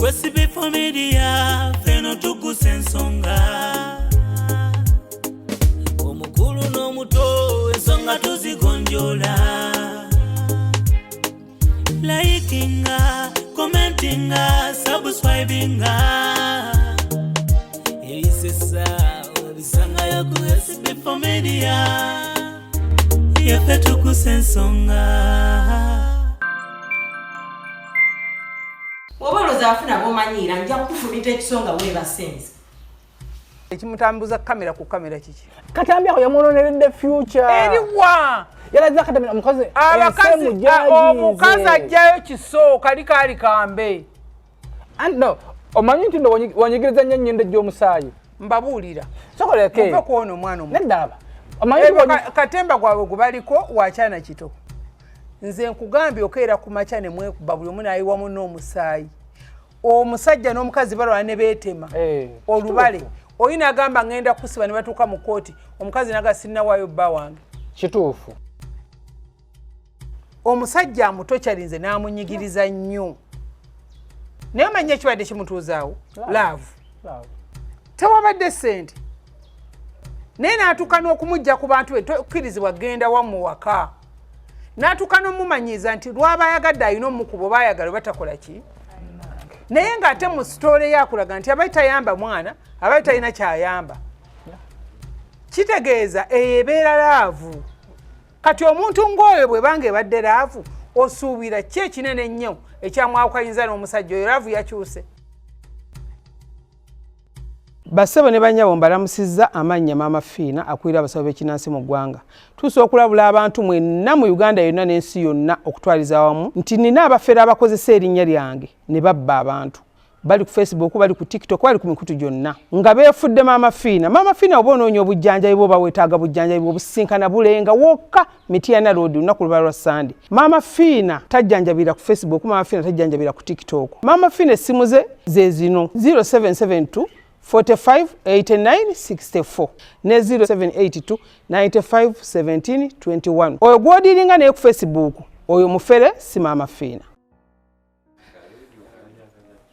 Kwesibi familia feno tukusensonga omukulu n'omuto ensonga tuzigonjola likinga commentinga subscribinga ebisesa obisanga ya kwesibi familia yefe tukusensonga Wabaloza afuna bomanyira nja kufumita ekisonga we basenze. Ekimutambuza kamera ku kamera kiki. Katambi ako yamunoneredde future. Eriwa. Yalaza katambi omukazi. Omukazi ajjayo kiso kali kambe. And no, omanyi nti ndo wanyigiriza nnyo ennyendo gy'omusaayi. Mbabuulira. Sokoleke. Mpa kuono omwana omu. Neddaba. Omanyi katemba gwabwe gubaliko wakyana kito. Nze nkugambye okeera ku makya ne mwekuba buli omu nayiwa mu n'omusaayi. Omusajja n'omukazi balwa ne beetema. Olubale. Oyina agamba ngenda kusiba ne batuuka mu kooti. Omukazi naga sinna waayo bba wange. Kituufu. Omusajja amuto kyalinze n'amunyigiriza nnyo. Naye omanyi ekibadde kimutuuzaawo? Love. Tewabadde ssente. Naye n'atuuka n'okumujja ku bantu be tokkirizibwa genda wammwe waka. N'atuuka n'omumanyiiza nti lwaba ayagadde alina omukubo baayagala batakola ki? Naye ng'ate mu sitoole yakulaga nti abaali tayamba mwana, abaali talina kyayamba. Kitegeeza eyo ebeera laavu. Kati omuntu ng'oyo bwe banga ebadde laavu, osuubira ki ekinene ennyo ekyamwawukanyiriza n'omusajja oyo laavu yakyuse. Bassebo ne bannyabo mbalamusizza amannya Maama Fiina akulira abasawo b'ekinnansi mu ggwanga. Tusobola okulabula abantu mwenna mu Uganda yonna n'ensi yonna okutwaliza awamu nti nina abafere abakozesa erinnya lyange ne babba abantu. Bali ku Facebook, bali ku TikTok, bali ku mikutu gyonna. Nga beefudde Maama Fiina. Maama Fiina oba onoonya obujjanjabi bwo bawetaaga bujjanjabi obusisinkana bulenga wokka Mityana Road lunaku lubalwa lwa Sunday. Maama Fiina tajjanjabira ku Facebook, Maama Fiina tajjanjabira ku TikTok. Maama Fiina essimu ze zino 0772 45 89 64 ne 0782 95 17 21. Oyo gwodiringa naye ku Facebook oyo mufere si Maama Fiina.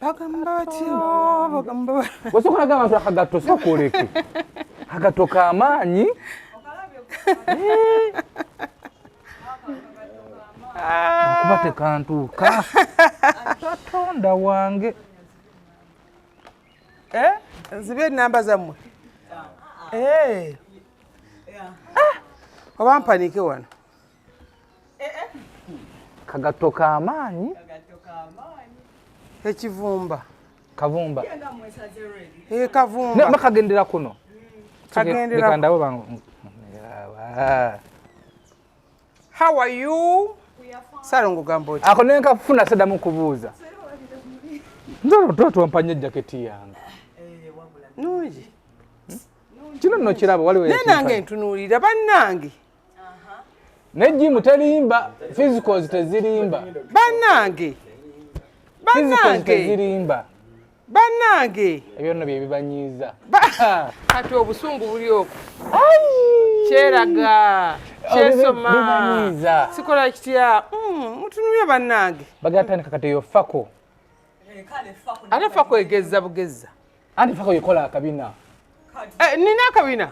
Bagamba Wasokolaga abantu akagatto sokoleke. Akagatto k'amaanyi. Kubate kantuuka. Katonda wange. Zibe namba zammwe. Oba mpanike wano. Kagatto k'amaanyi. Ekivumba. Kavumba. Kavumba. Nakagendera kuno. Kagendera. Kandawe bangu. How are you? Salongo Gamboti. Ako nenka funa sedamu kubuuza. Ndoro toto wampanye jaketi yange. Nungi. Kino nno kirabo waliwo yakimpa. Nenange ntunuulira bannange. Nejimu terimba, physicals tezirimba. Bannange. Tezirimba. Bannange. Ebyo nno bye bibanyiiza. Kati obusungu buli okwo. Kyeraga. Kyesoma. Sikola kitya. Mutunulye bannange. Bagatandika kati yo fako. Ate fako egezza bugezza. Andi fako yekola akabina. Nina akabina.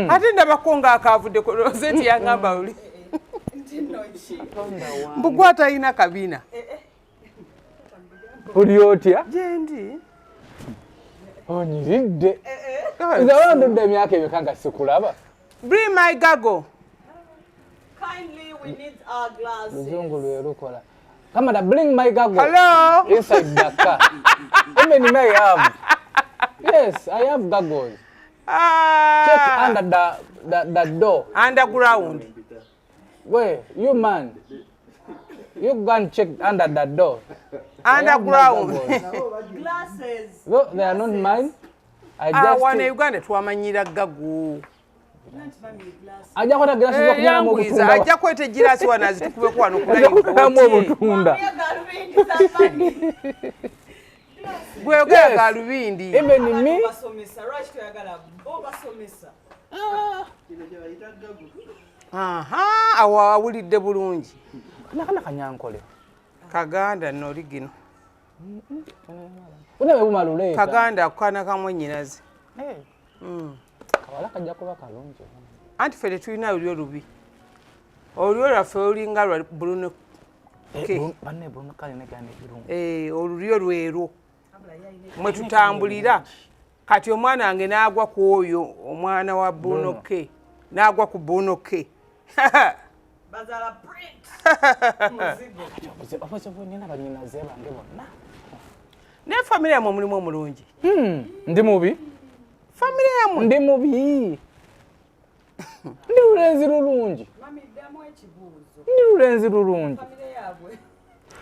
Ate ndabakonga akavudde ko rozeti yangamba uli. Mbugwata ina kabina. Uli otya? Jendi. Onyiridde. Nze wandudde emyaka emikanga sikulaba. Bring my gago. Kindly, we need our glasses. Luzungu lwerukola. Come on, bring my gago. Hello? Inside the car. Even may have. Yes, I have gaggles. Check under the door. Underground. Where? You man. You go and check under the door. Underground. Glasses. No, they are not mine. I just wana Uganda twamanyira gago. Ajja kwata glasses okunyala mu obutunda. Ajja kwete girasi wana zitukube kwano kulai. Mu obutunda. Gwe ogala galubindi. Even me. Awa awulidde bulungi. Kana kanyankole. Kaganda nno ligino. Una webumalule. Kaganda kukana kamwe nyinazi. Kawala kajja kuba kalungi. Anti fere tulina olyo lubi. Olyo lwaffe olinga lwa Bruno K. Banne Bruno kale ne gane birungu. Olulyo lwero. Mwe tutambulira. Kati omwana wange n'agwa ku oyo omwana wa Bruno K. N'agwa ku Bruno K. Bazala print. Muzigo. Abazo bonyina banyinaze bange bonna. Ne familia mu mulimu omulungi. Ndi mubi. Familia mu ndi mubi. Ndi lulenzi lulungi. Mami damu ekibuuzo. Ndi lulenzi lulungi. Familia yabwe.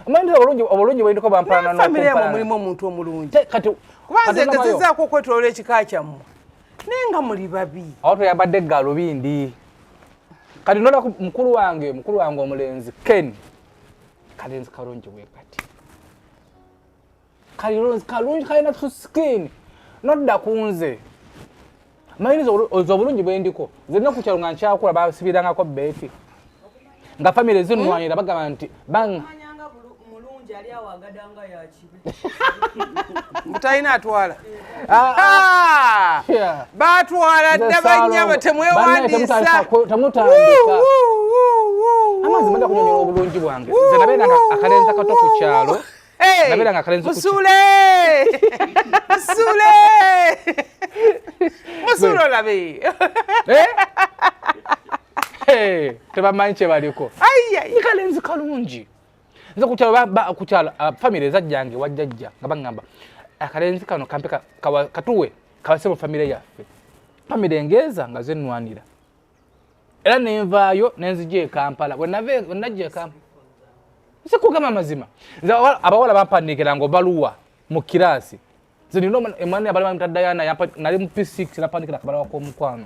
Amanda obulungi bwendiko bampana no. Familia mu mulimu omuntu omulungi. Kati kubanze ngezezaako okwetoola ekika kyammwe. Nenga muli babi. Awo toyabadde galubindi. Kati nola mukulu wange omulenzi Ken. Kalenzi kalungi bwe kati. Kalungi kalina to skin. Nodda kunze. Mayinizo obulungi bwendiko. Zenna ku kyalo nga nkyakula basibirangako beeti. Nga family zinwanira bagamba nti bang mulungi ali awagadanga ya kibe. Mutayina atwala. Batwala ddabanyama temwewandiisa. Tamutandika. Amazi mada kunyonyola obulungi bwange. Nze nabeera nga akalenza kato ku kyalo. Nabeera nga akalenza ku kyalo. Musule olabe. Tebamanyi kye baliko. Kalenzi kalungi. Nze ku kyalo family ezajjange wajjajja nga baŋŋamba akalenzi kano kampe katuwe kabase mu family yaffe. Family engeza nga zenwanira. Era nenvaayo nenzije Kampala. Wenajje Kampala. Nse kugamba amazima. Nze abawala bampandikira ngo baluwa mu kirasi. Nze nino emwana abalama mutadayana nali mu P6 napandikira kabalawa ko mukwano.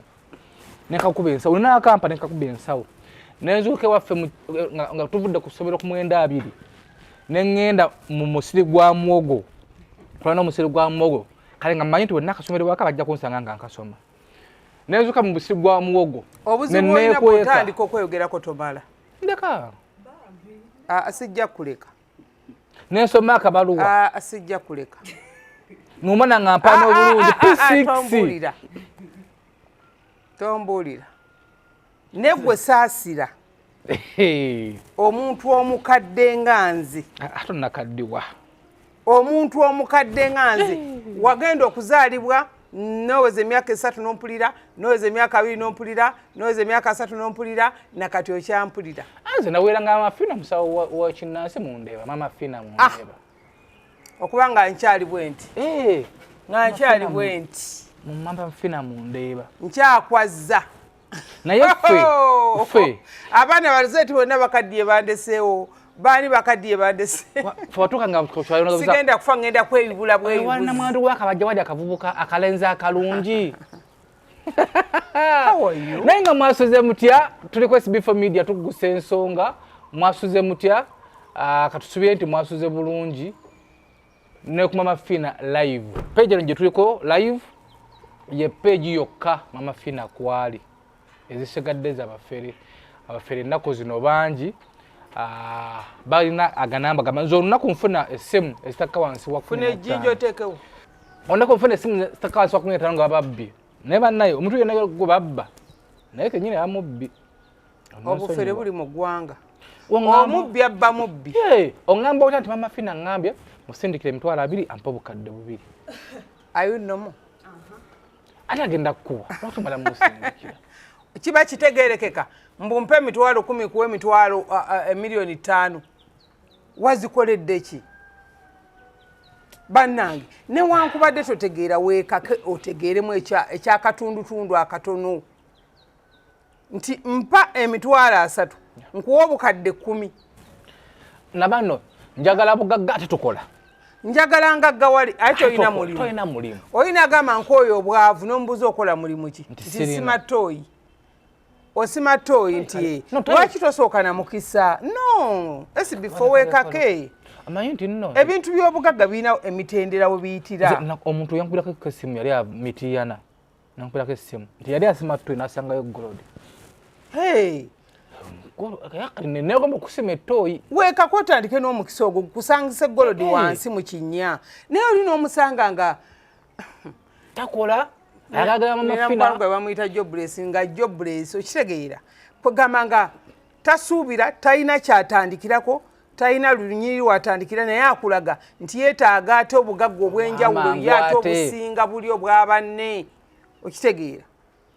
Nekakubensa ulina Kampala nekakubensawo. Nenzuke waffe nga tuvudde ku ssomero ku 2 nengenda mu musiri gwa mwogo. Tulana musiri gwa mwogo. Kale nga manyi tuwe nakasomero waka bajja kunsanga nga nkasoma. Nenzuka mu musiri gwa mwogo. Obuzibu olina kutandika okweyogerako tomala. Ndeka. Asijja kuleka. Nensoma akabaluwa. Asijja kuleka. Numana nga mpano obulungi P6. Tombulira. Negwe saasira. Omuntu omukadde nga nze. Ate nakaddiwa. Omuntu omukadde nga nze. Wagenda okuzaalibwa noweze emyaka 3 nompulira, noweze emyaka 2 nompulira, noweze emyaka 3 nompulira, nakati okyampulira. Anze nawera nga amafina musawo wa kinnansi mundeba, mama fina mundeba. Okuba nga nkyali bwenti. Nga nkyali bwenti. Mumamba mfina mundeba. Nkyakwaza. Naye ffe abaana balizeti bonna bakaddiye bandeseewo. Bani bakaddiye bandese. Fatuka nga twalona sigenda kufa ngenda kwebibula bwebibuzi. Wana mwandu wakabajja wadi akavubuka akalenza akalungi. How are you? Nenga mwasuze mutya tuli ku SB4 Media tuguse ensonga mwasuze mutya katusubire nti mwasuze bulungi ne ku Mama Fina live. Page nje tuliko live ye page yokka Mama Fina kwali. Ezisigadde za abafere nako zino bangi. Balina aganamba gamanzo lunaku nfuna esimu ezitaka wansi wa fune ejinjo tekewo. Ondako nfuna esimu ezitaka wansi wa 15 nga babbi. Neba naye omuntu yenna go babba. Naye kenyine amubbi. Obufere buli mu ggwanga. Omubbi abba mubbi. Ongamba otati Mama Fina ngambye musindikire emitwalo 2 ampa obukadde 2. Ayunomo. Ate agenda kuwa. Otumala musindikira. Kiba kitegerekeka. Mbumpe emitwalo 10 kuwe emitwalo milioni 5. Wazikoledde ki? Bannange ne wankubadde totegeera weekake otegeeremu ekyakatundutundu akatono. Nti mpa emitwalo 3 nkuwa obukadde 10. Nabano njagala bugagga ate tukola. Njagala ngagga wali ate oyina mulimu. Toyina mulimu. Oyina gama nkoyo obwavu n'ombuzo okola mulimu ki? Sima toyi. Osima toyi nti lwaki tosooka na mukisa? No. SB4 weekake. Amanyi nti nno. Ebintu by'obugagga birina emitendera we biyitira. Omuntu yankubirako essimu yali amitiyana. Nankubirako essimu. Nti yali asima toyi n'asangayo gold. Hey. negomba kusima ettooyi weekako otandike n'omukisa ogwo kusangisa eggolodi wansi mu kinnya naye oli n'omusanga nga takola ayagala mama gwe bamuyita jobless nga jobless okitegeera kwegamba nga tasuubira talina kyatandikirako talina lunyiri watandikira naye akulaga nti yeetaaga ate obugagga obw'enjawulo ye ate obusinga buli obwabanne okitegeera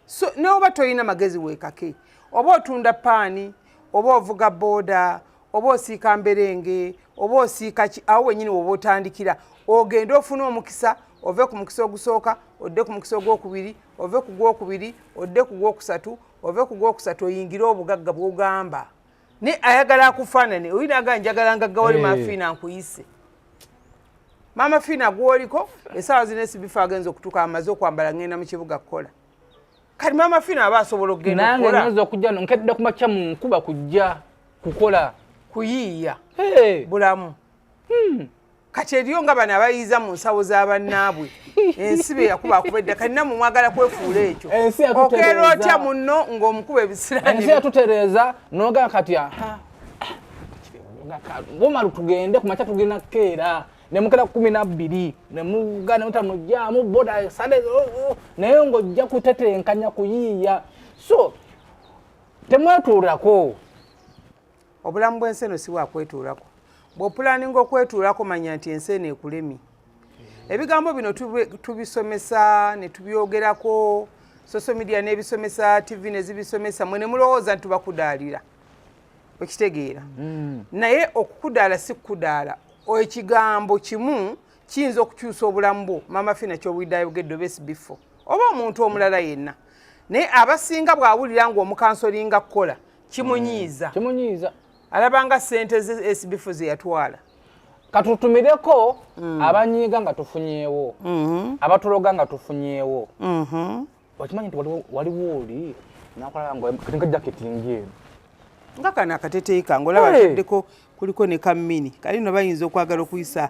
so ne oba tolina magezi weekake oba otunda paani oba ovuga booda oba osiika mberenge oba osiika awo wenyini woba otandikira ogende ofuna omukisa ove ku mukisa ogusooka odde ku mukisa ogwokubiri ove ku gwokubiri odde ku gwokusatu ove ku gwokusatu oyingire obugagga bw'ogamba ne ayagala akufaanane oyinaga njagala nga gawoli mafiina nkuyise mama fiina gwoliko essaawa zino esibifa agenza okutuuka amaze okwambala ngenda mu kibuga kukola kati mama fiina aba asobola okugenda okukola nange nyoza okujja nkedde ku makya mu nkuba kujja kukola kuyiiya bulamu kati eriyo nga bano abayiiza mu nsawo z'abannaabwe ensi be yakubakubedda kalina mu mwagala kwefuula ekyo okeera otya munno ng'omukuba ebisiraani ensi yatutereeza noga kati bomalu tugende ku makya tugenda kukeera nemukera 12 nemugana mutamujjamu boda sale naye ng'ojja kutetenkanya kuyiiya so temwetuulako obulamu bw'ensi eno si bwakwetuulako bw'opulaninga okwetuulako manya nti ensi eno ekulemi ebigambo bino tubisomesa ne tubyogerako social media n'ebisomesa tv nezibisomesa mwe ne mulowooza nti tubakudaalira okitegeera naye okukudaala si kukudaala ekigambo kimu kiyinza okukyusa obulamu bwo mama fina ky'obwidde ayogedde oba esibifo oba omuntu omulala yenna naye abasinga bw'awulira ng'omukansolinga kukola kimunyiiza alabanga ssente esibifu ze yatwala katutumireko abanyiiga nga tufunyeewo abatuloga nga tufunyeewo okimanyi nti waliwo oli nakola nga katinga jaketi njeru nga kana akateteeyi kange olaba ateddeko kuliko ne kammini kali no bayinza okwagala okuyisa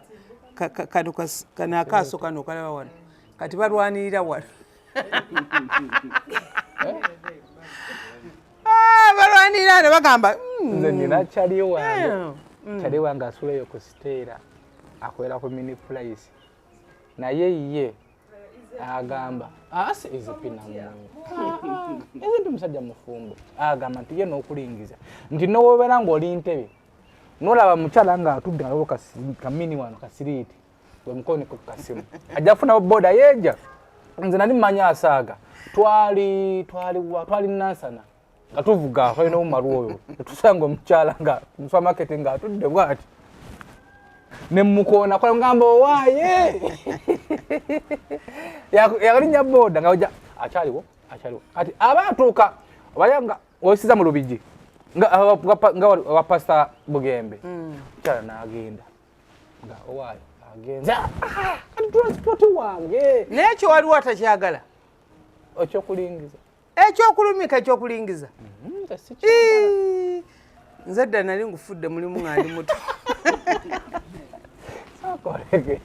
kano akaaso kano okalaba wano kati balwanirira wano balwanirira ne bagamba nze nina kyali wange asulayo ku siteera akwera ku mini price naye ye agamba ase ezipinamu ezintu musajja mufumbo agamba nti ye n'okulingiza nti nowobeera ng'oli ntebe nolaba mukyala nga atudde ngaliwo kamini wano kasiriiti gwe mukoni ku kasimu ajja kufuna boda yeja nze nali mmanya asaaga twali nansana nga tuvuga twalina omumalu oyo netusanga omukyala nga musupamaketi nga atudde bwati nemukoona kola ngamba owaaye yakalinnya boda nga oja akyaliwo kati aba atuuka obalya nga oyisiza mu lubigi nga wa pasita Bugembe mukyala n'agenda nga owaaye agenza kati transport wange n'ekyo waliwo atakyagala ekyokulingiza ekyokulumika ekyokulingiza nze dda nali ngufudde mulimu nga ndi muto sakolege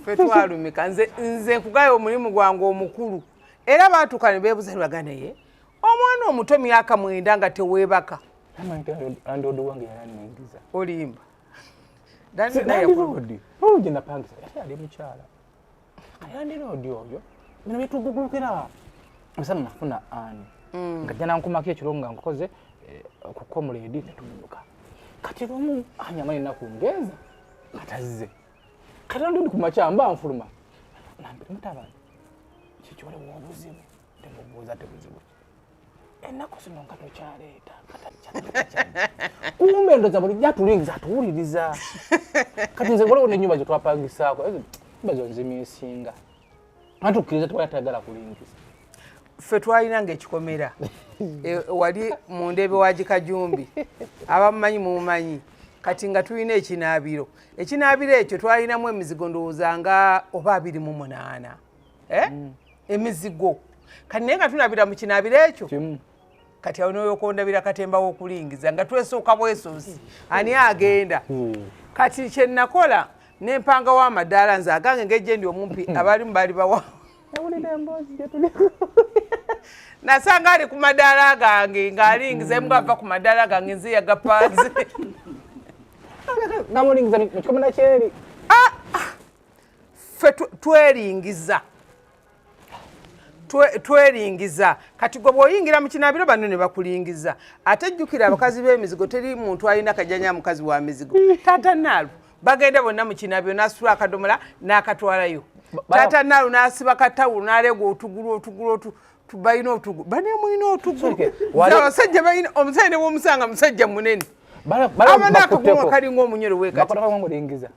fe twalumika nze nkugaya omulimu gwange omukulu era baatuuka ne beebuza ne bagana ye omwana omuto myaka 9 nga teweebaka landlord wange yalanningiza olimba olugye napangisa yali ali mukyala landlord oyo bino bitugugulukira musana nafuna ani nga jja nankumako ekiro nga nkoze ku comrade netumuduka kati lumu anyama ennaku ngenza katazze kati ndi ku makya mba nfuluma nambire mutabani kiki waliwo obuzibu temubuuza tebuzibu ennaku zino nga tokyaleeta kumbe ndoza buli jatulingiza atuwuliriza kati nze waliwo n'ennyumba gye twapangisaako mba zonzimya esinga atukkiriza tewayatagala kulingiza ffe twalina ng'ekikomera wali mu ndebe wa Gikajumbi abamumanyi mumumanyi kati nga tulina ekinaabiro ekyo twalinamu emizigo ndowooza nga oba 28 emizigo kati naye nga tunabira mu kinaabiro ekyo kati awo noyokondabira katemba w'okulingiza nga twesooka bwesozi ani agenda kati kyenakola nempangawo amadaala nze agange ng'ejje ndi omumpi abalimu baali bawa nasanga ali ku madaala gange ng'alingiza emu ku madaala gange nze yagapanze namulingiza mu kikomera kyeri ffe tweringiza kati gwe bw'oyingira mu kinaabiro bano ne bakulingiza ate jjukira abakazi b'emizigo teri muntu alina kajjanya mukazi wa mizigo taata naalu bagenda bonna mu kinaabiro n'asitula akadomola n'akatwalayo taata naalu n'asiba katawulu n'alega otugulu balina otugulu banemulina otugulu abasajja balina omusajja ne bw'omusanga musajja munene abana akagulu kalinga omunyoro wekatimulingiza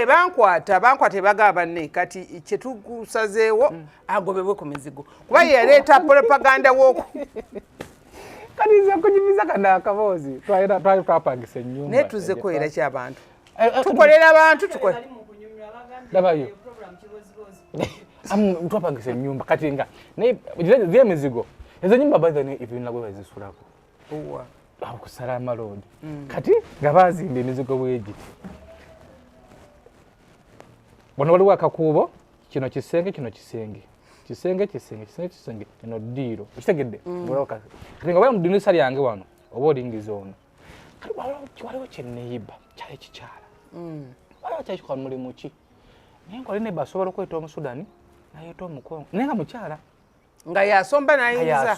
bankwata bagaa banne kati kyetugusazeewo agobebwe ku mizigo kuba yaleeta propaganda wooku kati nze kunyumiza kana akaboozi twali twapangisa ennyumba naye tuzzeko era ky'abantu tukolera abantu labayo twapangisa ennyumba kati nga ziri emizigo ezo nyumba baizani ebinagwe bazisulako kusala amaloodi kati nga bazimba emizigo bwegiti wano waliwo akakuubo kino kisenge kino kisenge eno ddiiro okitegedde kati nga bali mu ddinisa lyange wano oba olingiza ono kati waliwo kyenneyiba kyali kikyala waliwo kyali kikola mulimu ki naye nkola neba asobola okweta omusudani nayeeta omukongo naye nga mukyala nga yasomba nayingiza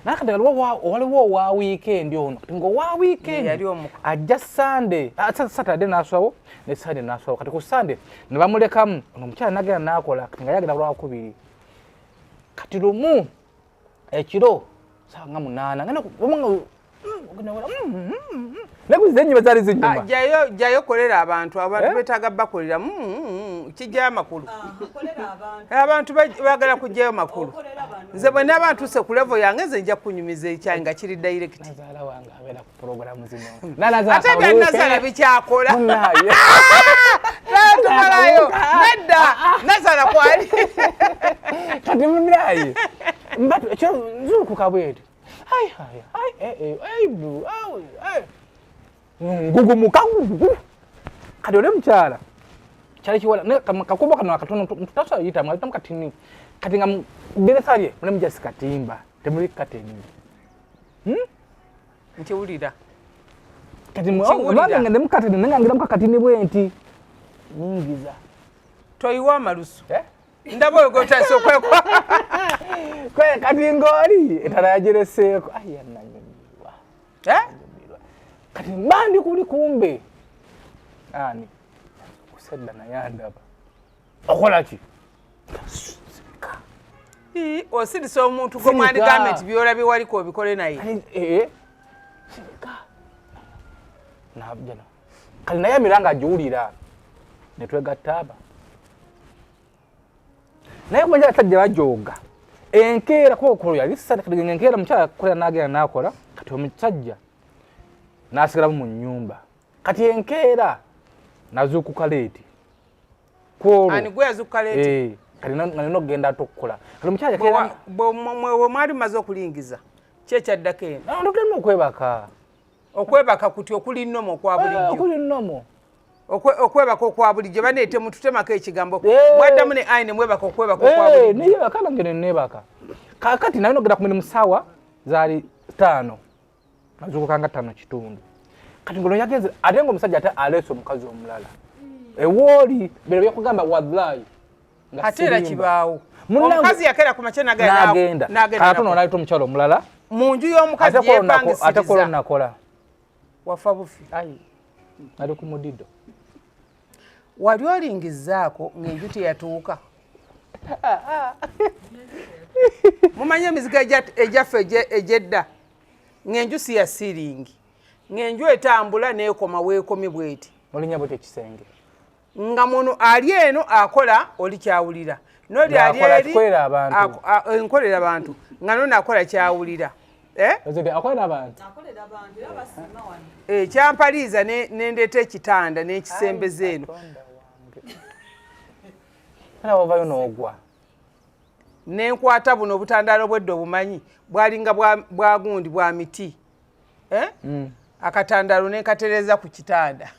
nakati waliwo owa wiikendi ono kati ngaowa wiikendi ajja sande satade naswawo ne sande naswawo kati ku sande ne bamulekamu ono omukyala nagenda nakola kati nga yagenda lwakubiri kati lumu ekiro sawa nga 8 nakuziza ennyuma zaali zinyuma jayo kolera abantu betaaga bakolera kijjayo amakulu abantu bagala kujjayo makulu nze bwe naaba ntuuse ku levo yange nze nja kunyumiza ekyange nga kiri direct nazaala wange abeera ku programu zino ate bya nazaala bikyakola tumalayo nedda nazaala kwali kati munaaye ekyo nzuukuka bweti ngugumuka kati ole mukyala kyali kiwala kakubo kano akatono tutasoyita mwalitamu katini kati nga biresalye mulemu jasi katimba temuli kateni ntiwulira kati mwanga ngende mukatini nengangira mukakatini bwenti ningiza toyiwa amalusu ndaba oyo gotasa okwekwa kati ngoli etala yajereseeko ayananyumirwa kati mbandi kuli kumbe ani kusedda nayandaba okola ki osirisa omuntu gomwani gamenti byolabye waliko obikole naye nabjana kali naye emiranga agiwulira netwegattaba naye kumanja atajja bajoga enkeera kokolo yali sadakadiga enkeera mukyala akola nagenda nakola kati omusajja nasigalamu mu nnyumba kati enkeera nazuukuka leeti ani gwe yazuukuka leeti kati nalina okugenda ate okukola kati omukyala bwe mwali mumaze okulingiza kyekyaddako eno ndogeramu okwebaka kuti okuli nnomo okwa bulijjo okwebaka okwa bulijjo baneete mututemako ekigambo mwaddamu ne ayi ne mwebaka okwebaka okwa bulijjo neyebaka nange nenebaka kakati nalina okugenda ku mirimu ssaawa zaali 5 nazuukukanga 5:30 kati ngono yagenze ate ng'omusajja ate aleese omukazi omulala ewooli bero byakugamba wallahi ate era kibaawo omukazi yakera ku makya nagenda ate nonaayita omukyalo omulala mu nju y'omukazi yepangisiriza ate kola nakola wafa bufi ali ku mudido wali olingizaako ng'enju teyatuuka mumanye emizigo ejaffe egyedda ng'enju si ya siringi ng'enju etambula neekoma weekomi bweti olinya bweti ekisenge nga muno ali eno akola oli kyawulira noli ali eri enkolera abantu nga nona akola kyawulira kyampaliiza nendeeta ekitanda n'ekisembeze eno ovayo n'ogwa nenkwata buno obutandaalo bwedde obumanyi bwalinga bwa gundi bwa miti akatandaalo nenkatereza ku kitanda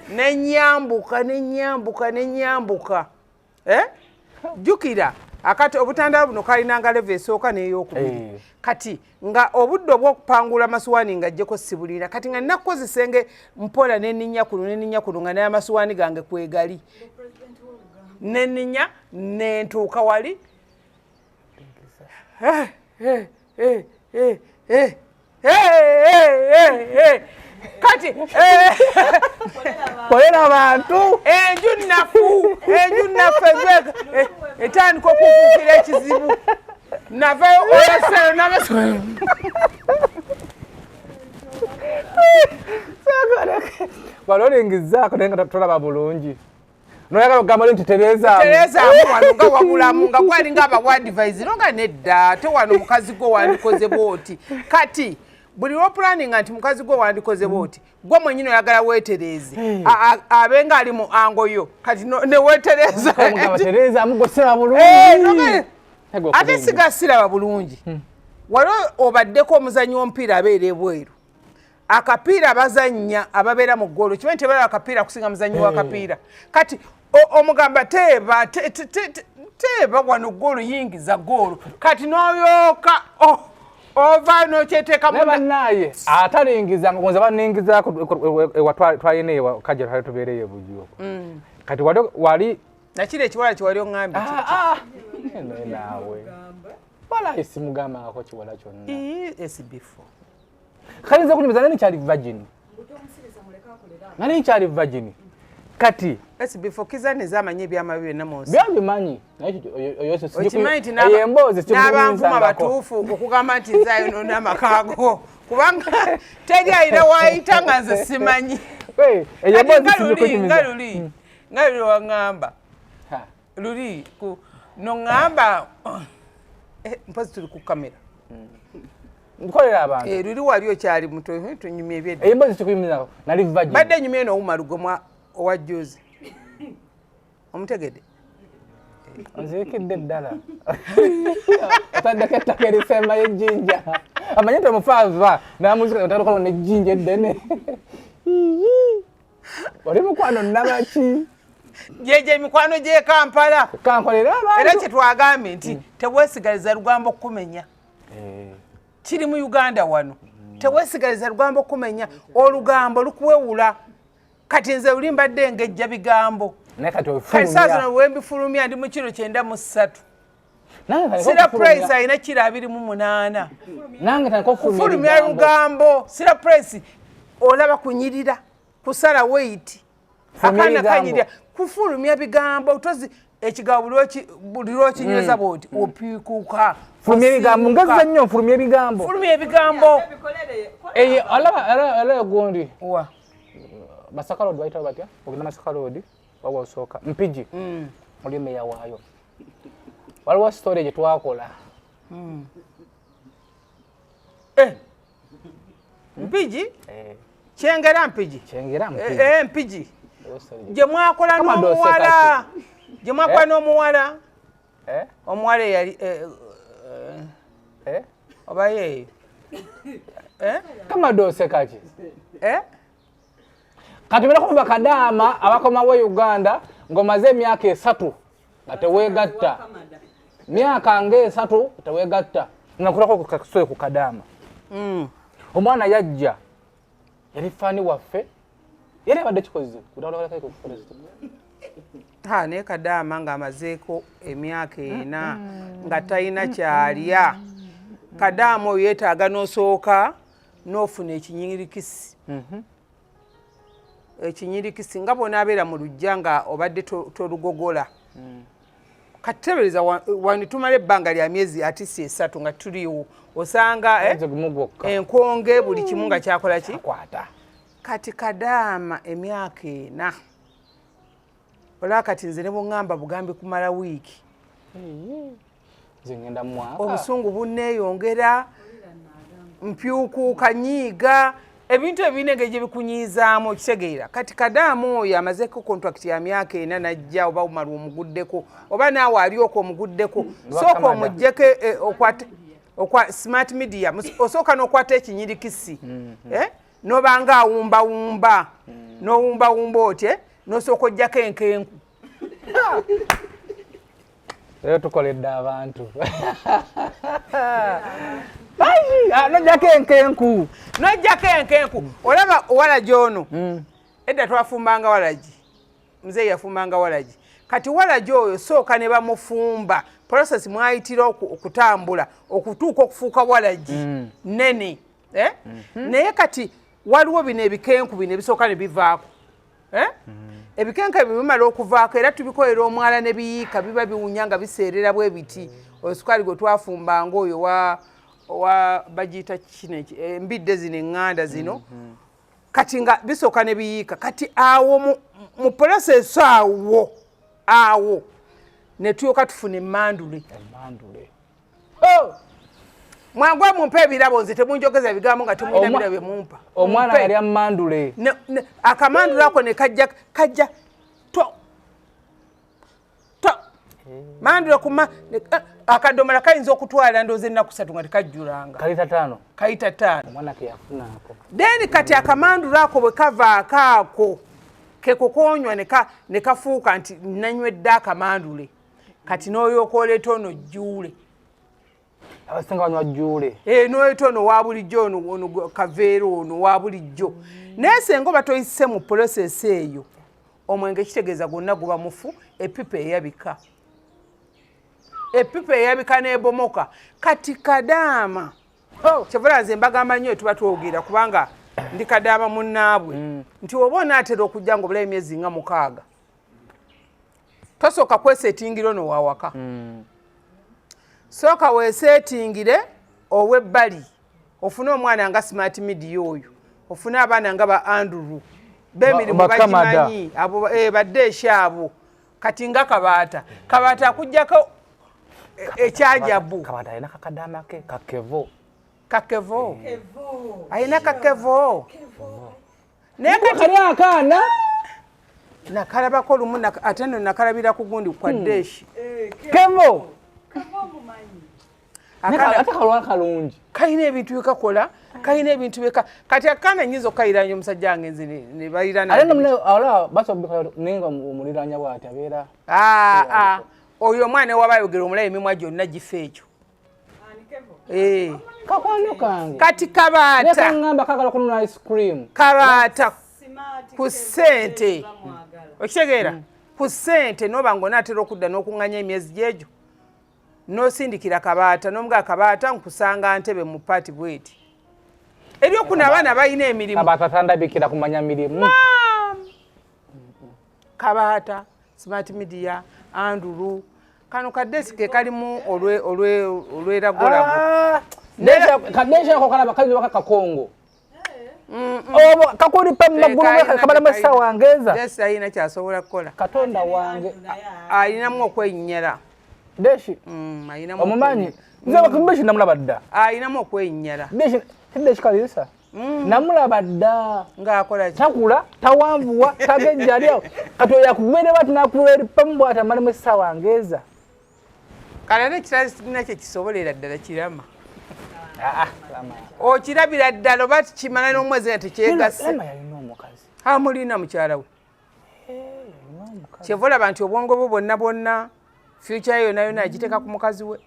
nenyambuka jukira akati obutandalo buno kalinanga level esooka n'eyokubiri kati nga obudde obw'okupangula amasuwaani ng'ajjeko sibulira kati nga nina kukozesa enge mpola n'enninya kuno nga n'amasuwaani gange kwegali n'enninya n'entuuka wali kati kolera abantu enju nnafu etandika okufuukira ekizibu navayo olesero n'amasomero walolingizaako naye nga tolaba bulungi noyagala okugamba nti terezaamu wano nga wabulamu nga gwalinga abawadivaizi no nga nedda te wano mukazi gwo wandikoze bwoti kati buli lwopulaninga nti mukazi gwo wandikoze bwoti gwe mwenyini oyagala weetereze abenga ali mu angoyo kati neweetereza ate siga siraba bulungi waliwo obaddeko omuzanyi w'omupiira abeera ebweru akapiira bazannya ababeera mu ggoolo kimanyi tebalaba akapiira kusinga muzanyi w'akapiira kati omugamba teeba wano ggoolo yingiza ggoolo kati n'oyooka ova n'okyeteeka banaye atalingiza ngonza baningizaako twalina ewa kajja twali tubeereyo bujo kati wali nakiri ekiwala kiwali oŋŋambi naawe wala isimugambangako kiwala kyonna esibifo kayinza kunyumiza nani kyali virgin nani kyali virgin kati esibifo kizane zamanye ebyamabi byonna munsi byabimanyi n'abanvuma batuufu okugamba nti nze ayo n'amakaago kubanga teri ayina waayita nga nze simanyi nga luli waŋŋamba luli noŋŋamba mpozi tuli ku kamera nkolera abantu luli wali okyali muto tunyumya ebyedda embozi tukuyimizako nali virgin badde nyumya eno owuma lugomwa owa juzi omutegedde nzikidde ddala otaddeko ettaka erisemba y'ejjinja amanye nti omufaava namuzika otalukawo nejjinja eddene oli mukwano nabaki jeje emikwano gye Kampala kankolera abantu era kyetwagambye nti teweesigaliza lugambo kumenya kiri mu Uganda wano teweesigaliza lugambo kumenya olugambo lukuwewula kati nze luli mbadde ngejja bigambo kati saaza wembifulumya ndi mu kiro 93 sira praise ayina kiro 28 kufulumya lugambo sira praise olaba kunyirira kusala weight akana kanyirira kufulumya bigambo tozi ekigambo buli lwokinyweza bwoti opikuka fulumya ebigambo ngaza nnyo fulumya ebigambo alaba gundi Masaka Road waita batya ogenda Masaka Road wawa osooka mpiji oli meya waayo waliwo storage twakola mpiji kyengera mpiji mpiji gye mwakola n'omuwala omuwala yali oba yeeyo kamadose kaki kati mera kumba Kadaama abakomawo Uganda ngomaze emyaka 3 nga teweegatta myaka nga 3 teweegatta nakulako kasoye ku Kadaama omwana yajja yali fani waffe yali abadde kikoze ne Kadaama nga amazeeko emyaka 4 nga talina kyalya Kadaama oyo yeetaaga n'osooka n'ofuna ekinyirikisi ekinyirikisi nga bw'onaabeera mu lujja nga obadde tolugogola kati tebereza wanitumala ebbanga lya myezi atisi 3 nga tuliwo osanga enkonge buli kimu nga kyakola ki kati Kadaama emyaka 4 olaba kati nze ne bw'ŋŋamba bugambi kumala wiiki obusungu bunneeyongera mpyukuuka nyiiga ebintu ebinenge gye bikunyiizaamu okitegeera kati Kadaama oyo amazeeko contract ya myaka 4 najja oba omala omuguddeko oba naawe alyoka omuguddeko sooka omuggyeko okwa smart media osooka n'okwata ekinyirikisi n'obanga awumbawumba n'owumbawumba otye n'osooka ojjako enkenku Leo tukoledde abantu. Nojjako enkenku. Nojjako enkenku. Olaba Walagi ono. Edda twafumbanga Walagi. Mzee yafumbanga Walagi. Kati Walagi oyo sooka ne bamufumba. Process mwayitira okutambula okutuuka okufuuka Walagi nene. Naye kati waliwo bino ebikenku bino ebisooka ne bivaako. Ebikenku ebyo bimala okuvaako era tubikolera omwala ne biyiika biba biwunya nga biseerera bwe biti. Osukaali gwe twafumbanga oyo wa bagiyita kino embidde zino eŋŋanda zino. Kati nga bisooka ne biyiika. Kati awo mu process awo ne tulyoka tufuna emmandule. Mwangu mumpe ebirabo nze temunjogeza ebigambo nga temulina birabo mumpa. Omwana yali amandule. Akamandule ako ne kajja mandule kuma akadomola kayinza okutwala ndoozi ennaku 3 nga tekajjulanga. Kalita 5. Omwana ke yafuna ako. Then kati akamandule ako bwe kavaako ako ke kukonywa ne kafuuka nti nanywedde akamandule. Kati n'oyooka oleeta ono jjuule. Abasinga banywa jjuule. N'oleeta ono wa bulijjo ono kaveero ono wa bulijjo. Naye senga oba toyise mu process eyo omwenge kitegeeza gwonna guba mufu, epipa eyabika. Epipa eyabika n'ebomoka. Kati Kadaama. Kyevula nze mbagamba nnyo tuba twogera kubanga ndi Kadaama munnaabwe. Nti oba onaatera okujja ng'obulayo emyezi nga 6. Tosooka kweseetingira ono wawaka. Sooka weeseetingire ow'ebbali. Ofune omwana nga Smart Media oyo. Ofune abaana nga ba Andrew. B'emirimu bagimanyi. Abo badde abo. Kati nga Kabaata. Kabaata akuggyako ekyajabu. Kabaata alina Kadaama ke Kakevo. Kakevo. Alina Kakevo. Naye kali akaana. Nakalabako lumu ate nno nakalabira ku gundi kwa Deshi. Kevo. Ate kalwa kalungi. Kayina ebintu bikakola, kayina ebintu bika. Kati akaana nyizo okayiranya omusajja wange nze ne bayirana. Ale nomne awala basobika ninga omuliranya bwati abeera. Oyo omwana wabayogera omulayi emimwa gyonna gifa ekyo. Kakwano kange. Kati Kabaata. Neka ngamba kagala kununa ice cream. Kabaata ku ssente. Okitegeera? Ku ssente noba ng'onaatera okudda n'okuŋŋanya emyezi gy'egyo. N'osindikira Kabaata n'omuga Kabaata nkusanga Ntebe mu paati bweti. Ebyokuna abaana balina emirimu. Kabaata tandabikira kumanya mirimu. Kabaata, Smart Media, Andrew. Kano kadesi ke kalimu olweragolago. Kadesha ko kalaba kazi waka Kakongo. Kakuri pamba gulu kabala masa wangeza. Desi ayina kyasobola kukola. Katonda wange. Ayinamu okwennyera. Deshi. Ayinamu. Omumanyi. Nze bakumbeshi namulaba dda. Ayinamu okwennyera. Deshi kalisa. Namulaba dda. Ng'akola ki? Takula, tawanvuwa, tagejja lyo. Katoya yakugwere bati nakulera pamba atamali masa wangeza. Kale nekirina kye kisobolera ddala kirama. Okirabira ddala oba kimala n'omwezi nga tekyegase. Mulina mukyala we. Kyeva olaba nti obwongo bwo bwonna future yonna yonna yagiteeka ku mukazi we.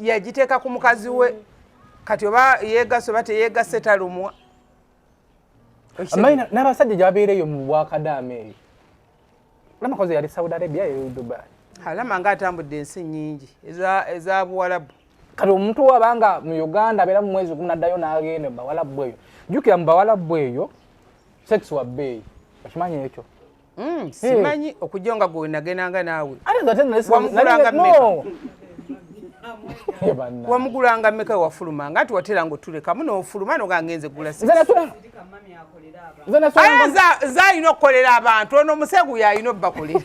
Yagiteeka ku mukazi we. Kati oba yeegase oba teyeegase talumwa. Amaina n'abasajja gyababeereyo mu Bwakadaama eyo. Lamakoze yali Saudi Arabia eyo Dubai. Alama nga atambudde ensi nnyingi eza Buwalabu. Kati omuntu wabanga mu Uganda abeera mu mwezi ogunaddayo n'agenda Bawalabu eyo. Jjukira mu Bawalabu eyo sex wa bbeeyi. Okimanyi ekyo? Simanyi okujja nga gwe nagendanga naawe. Wamugulanga mmeka? Wamugulanga mmeka wafulumanga nti watera ng'otulekamu n'ofuluma n'ogangenze gula sex. Nze alina okukolera abantu ono omusegu y'alina obbakolera.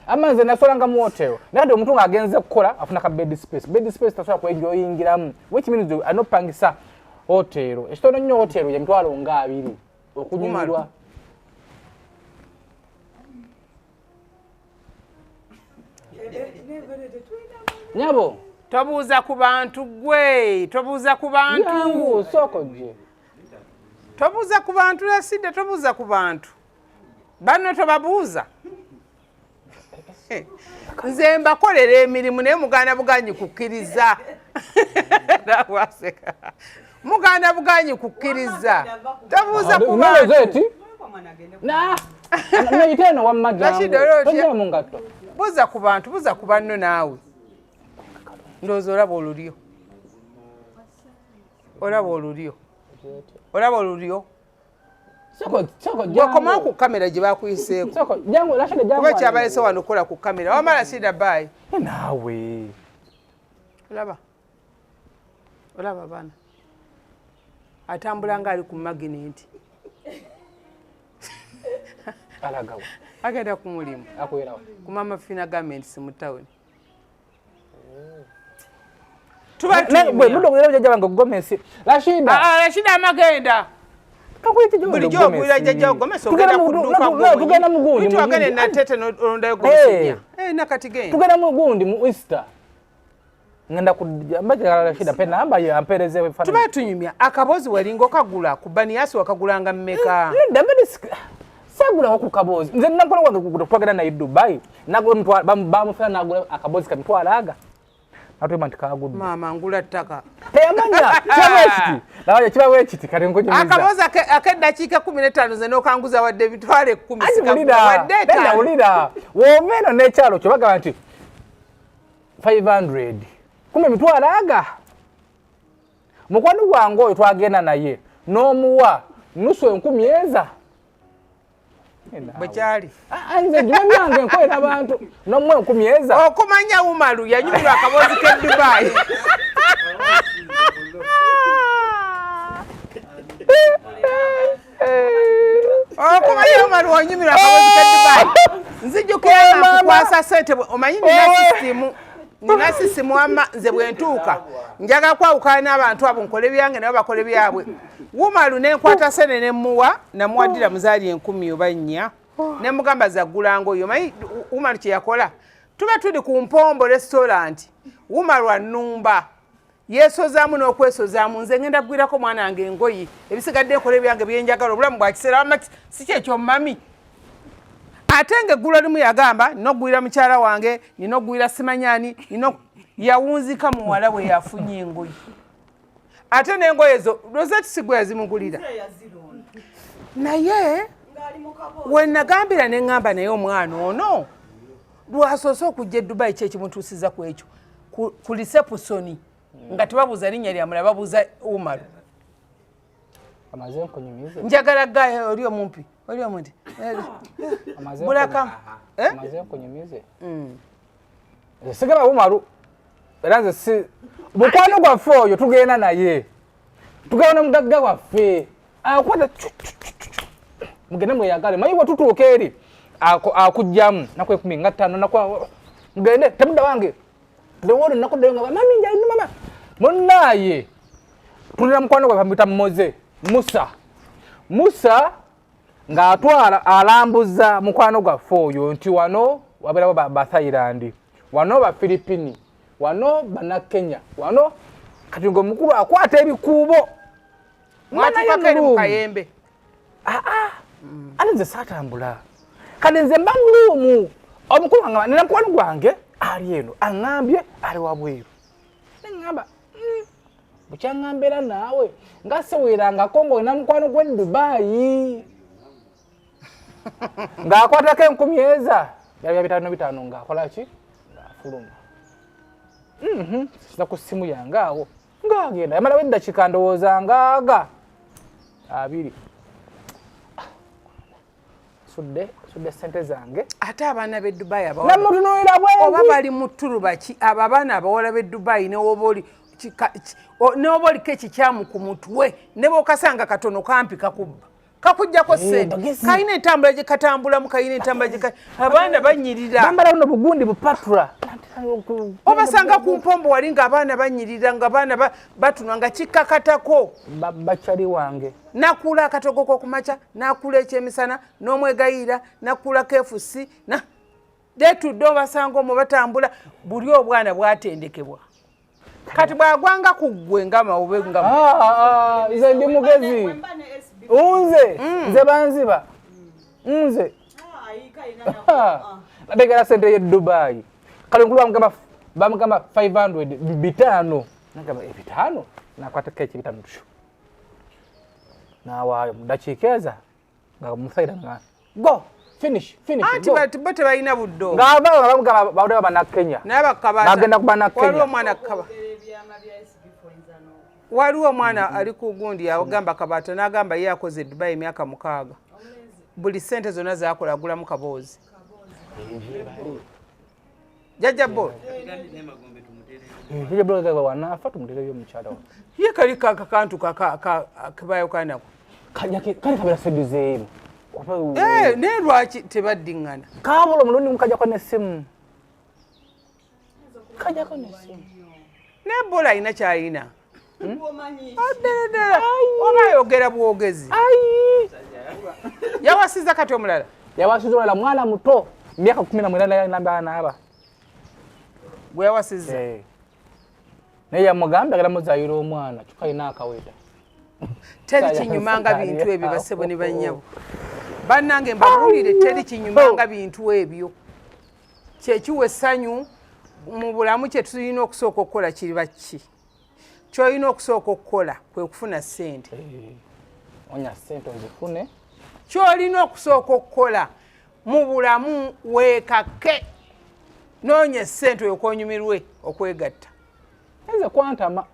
Amanze nasolanga mu hotel. Nade omuntu ng'agenze kukola afuna ka bed space. Bed space tasobola kwenjoyingiramu. Which means anopangisa hotel. Ekitono nnyo hotel ya mitwalo nga 2 okunyumirwa. Nyabo. Tobuuza ku bantu gwe. Tobuuza ku bantu. Yangu soko je. Tobuuza ku bantu Laside, tobuuza ku bantu. Banno tobabuuza. Nze mbakolera emirimu naye muganda buganyi kukkiriza. Nawaseka. Muganda buganyi kukkiriza. Tabuuza ku bantu. Na iteno wammajangu. Tonye mungato. Buuza ku bantu, buuza ku banno naawe. Ndowooza olaba olulyo. Olaba olulyo. Olaba olulyo. Wakomawo ku kamera gye bakuyiseeko. Kuba kyabalese wano okola ku kamera. Wamala sida baayi. Naawe. Olaba. Olaba baana. Atambula ng'ali ku magineti. Alagawa. Agenda ku mulimu. Akwerawa. Ku Mama Fina Garments mu tawuni. Rashida amagenda. Bulijjo ogwira jjajja Gomesi ogenda kudduka gw'oyi. Twagende natete n'olondayo Gomesi. Nakati genda. Tugenda mu gundi mu Easter. Ngenda kujja Rashida pena amba yampereze wefana. Tuba tunyumya akabozi walingo kagula ku Baniasi wakagulanga mmeka. Sagula ku kabozi. Nze nakola wange twagenda na Dubai. Nago bamufana nagula akabozi kamitwalaga. Atwema ntikagudu. Mama ngula ttaka. Teyamanya. Kyabwekiti. Nawaje kibawekiti kale ngoje miza. Akabozi akeddakiika 15 ze n'okanguza wadde bitwale 10 sikagula wadde. Tenda ulira. Womeno nekyalo kyo bagamba nti 500. Kume mitwalaga. Mukwano gwange oyo twagenda naye n'omuwa nusu 10,000. Bwekyali. Nze jumyange nkwera abantu n'omwe 10,000. Okumanya Umaru yanyumirwa akabozi ke Dubai. Okumanya Umaru wanyumirwa akabozi ke Dubai. Nzijukira nakukwasa sente omanyi nina sisimu wamma nze bwentuuka njaga kwawukana n'abantu abo nkole byange nabo bakole byabwe. Umaru nenkwata sene nemuwa namuwadira muzaali 10 oba 4 nemugamba zaggulanga oyo. Manyi Umaru kye yakola tuba tuli ku Mpombo restaurant. Umaru annumba yeesozaamu n'okwesozaamu nze ngenda kugwirako mwana wange engoyi ebisigadde nkole byange byenjagala obulamu bwa kiseera amati si kyekyo mami. Ate ng'eggulwa limu yagamba nina okugwira mukyala wange nina okugwira simanyani yawunzika muwala bwe yafunye engoyi. Ate n'engoye ezo Rosette sigwe yazimugulira. Naye we nagambira ne ŋŋamba naye omwana ono lwasoose okujja Dubai kyekimutuusiza ku ekyo ku reception nga tebabuuza linnya lya mulala babuuza Umaru. Njagala gaye oli omumpi oli omuti bulaka sigaba Umaru era nze si mukwano gwaffe oyo tugenda naye tugenda nomugagga waffe akwata mugende mweyagale manyi bwe tutuuka eri akujjamu nakwe 15 nakwa mugende temudda wange lewolo nakuddayo nga mami njali ni mama munnaye tulira mukwano gwe bamwita Musa ng'atwala alambuza mukwano gwaffe oyo nti wano wabeerawo ba Thailand wano ba Philippine wano bana Kenya wano kati ng'omukulu akwata ebikuubo mwatukako eri mu kayembe. Ate nze saatambula kati nze mba muluumu omukulu aŋŋamba nina mukwano gwange ali eno aŋŋambye ali wabweru neŋŋamba bukyaŋŋambera naawe nga seweerangako ng'olina mukwano gwe Dubai ng'akwatako 10,000 byabya 5 ng'akola ki ng'afuluma sina ku ssimu yange awo ng'agenda yamalawo eddakiika ndowooza ngaaga 2 sudde sente zange. Ate abaana b'e Dubai namutunuulira bwengi oba bali mu ttuluba ki abo abaana abawala b'e Dubai n'oba oliko ekikyamu ku mutwe ne bw'okasanga katono kampi kakubba kakujjako ssente kalina entambula gye katambulamu kalina entambula gye abaana banyirira bambala buno bugundi bupatula obasanga ku Mpombo wali ng'abaana banyirira ng'abaana batunwa nga kikkakatako bakyali wange nakula akatogo k'okumakya nakula ekyemisana n'omwegayira nakula kefusi detudde obasanga omwo batambula buli obwana bwatendekebwa kati bwagwanga ku ggwe ng'amawube nze ndi mugezi nze banziba nze Nabegera sente ye Dubai. Kale nkulu bamugamba 500 bitano. Nagamba 5 nakwata kechi bitano. Na waayo mudakikeza nga musaida nga go finish ati bate balina buddo ngaba bamugamba bawude bana Kenya n'abakabata bagenda kubana Kenya waliwo mwana kaba waliwo mwana ali ku gundi agamba kabata n'agamba ye akoze Dubai emyaka 6 buli sente zonna zakolagula mu kaboozi jajja bo Hije bro zaga wana fatu mudele yo mchada. Ye kali kantu kabayo kanako. Kajake kali kabera seduze. Ne lwaki tebaddingana. Kabulo mulundi mukaja kwa nesimu. Kaja kwa nesimu. Ne bola ina chaina. Obayogera bwogezi. Yawasiza kati omulala. Yawasiza la mwana muto. Miaka 18 namba aba. Gwe yawasiza. Naye yamugamba agala muzayiro omwana chukaina akaweta. Teri kinyumanga bintu ebyo basebo ne banyabo. Bannange mbabulire teri kinyumanga bintu ebyo. Kyekiwe sanyu mu bulamu kye tulina okusooka okukola kiri baki. Kyolina okusooka okukola kwe kufuna ssente. Onya ssente ozifune. Kyolina okusooka okukola mu bulamu weekake. Noonye ssente okonyumirwe okwegatta. Eze kwantama.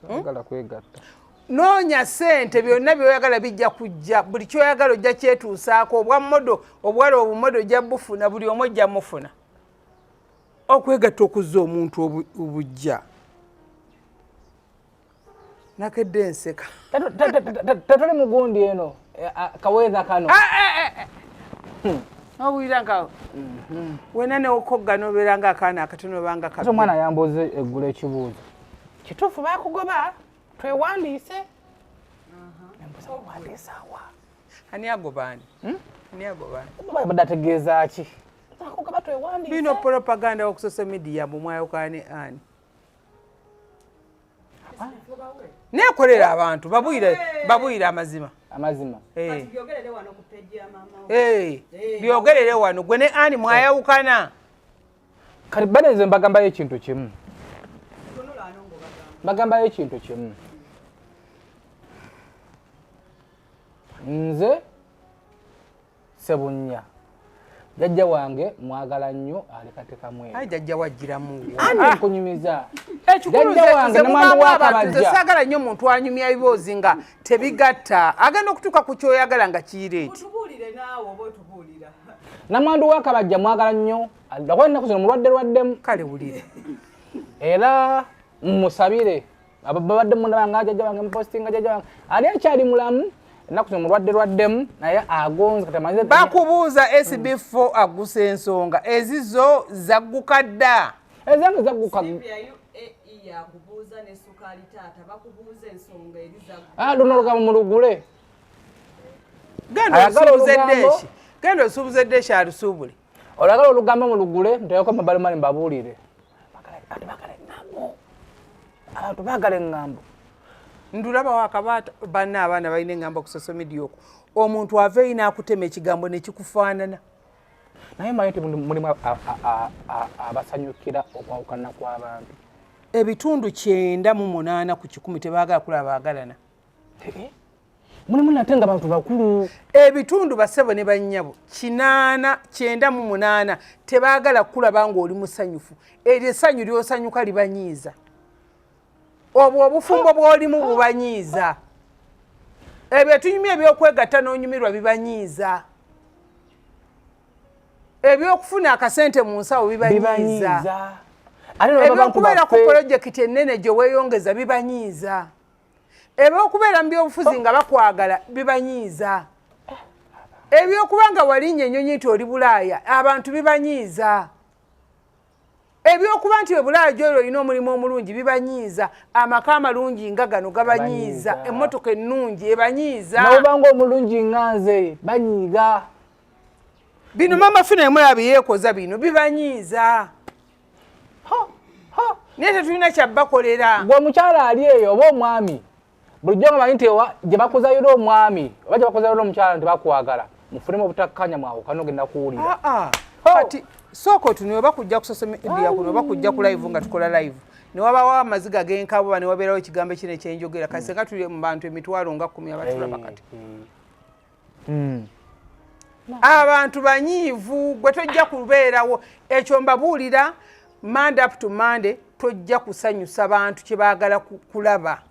Sagala kwegatta. Noonya ssente byonna byoyagala bijja kujja buli kyoyagala ojja kyetuusaako obwammodo obwala obumodo ojja bufuna buli omu ojja mufuna okwegatta okuzza omuntu obujja nakedde nseka tatole mugundi eno kaweza kano obwira nga wena neokogga nobeera nga akaana akatono banga kato omwana yambuze eggula ekibuuzo kituufu bakugoba twewandiise wandiisawa ani agobani ani agobani badategeeza ki akugaba twewandiise bino propaganda ku social media mumwayokane ani nekolera abantu babuyira amazima byogerere wano gwe ne ani mwayawukana kati baneze mbagambayo ekintu kimu bagambayo ekintu kimu nze Sebunya jajja wange mwagala nnyo alikatekamu ai jajja wajjiramu ani kunyumiza jajja wange namwandu wakabajja sagala nnyo muntu anyumya ebiboozi nga tebigatta agenda okutuuka ku kyoyagala nga kiireeti kutubulire naawe oba otubulira namwandu wakabajja mwagala nnyo alidakwenna kuzino mulwadde lwaddemu kale wulire era musabire ababadde mundabanga jajja wange mpostinga jajja wange ali akyali mulamu ennaku zino mulwadde lwaddemu naye agonze katamaze bakubuuza SB4 agusa ensonga ezizo zagguka dda ezange zagguka yakubuuza ne sukaali taata bakubuuza ensonga eriza luno lugambo mulugule genda osuubuza eddeeki alusuubule olagala olugambo mulugule nteyako mabalimali mbabuulire abantu baagala eŋŋambo ndulaba wakabaata banna abaana balina eŋŋambo ku social media okwo omuntu aveeyi n'akutema ekigambo ne kikufaanana naye manyi nti mulimu abasanyukira okwawukana kw'abantu ebitundu 98 ku 100 tebaagala kulaba baagalana mulimu nate nga bantu bakulu ebitundu basebo ne bannyabo 98 tebaagala kulaba ng'oli musanyufu eryo essanyu ly'osanyuka libanyiiza obwo obufumbo bw'olimu bubanyiiza ebyo tunyumya ebyokwegatta n'onyumirwa bibanyiiza ebyokufuna akasente mu nsawo bibanyiiza ebyokubeera ku pulojekiti ennene gye weeyongeza bibanyiiza ebyokubeera mu byobufuzi nga bakwagala bibanyiiza ebyokuba nga walinnya ennyonyi nti oli Bulaaya abantu bibanyiiza ebyokuba nti Bulaaya gy'oli olina omulimu omulungi bibanyiiza amaka amalungi nga gano gabanyiiza emmotoka ennungi ebanyiiza nobanga omulungi nga nze banyiiga bino mama fina emulaba yeekoza bino bibanyiiza naye tetulina kyabbakolera gwe omukyala ali eyo oba omwami bulijjo nga manyi nti gye bakuzayira omwami oba gye bakuzayira omukyala nti bakwagala mufunemu obutakkaanya mwawukana ogenda kuwulira. Kati sooka otunwe oba kujja ku social media kuno oba kujja ku live nga tukola live ne wabawo amaziga g'enkabo ne wabeerawo ekigambo kino ekyenjogera kasi nga tuli mu bantu emitwalo nga 10 abatulaba kati. Abantu banyiivu gwe tojja kubeerawo ekyo mbabuulira Monday up to Monday tojja kusanyusa bantu kye baagala kulaba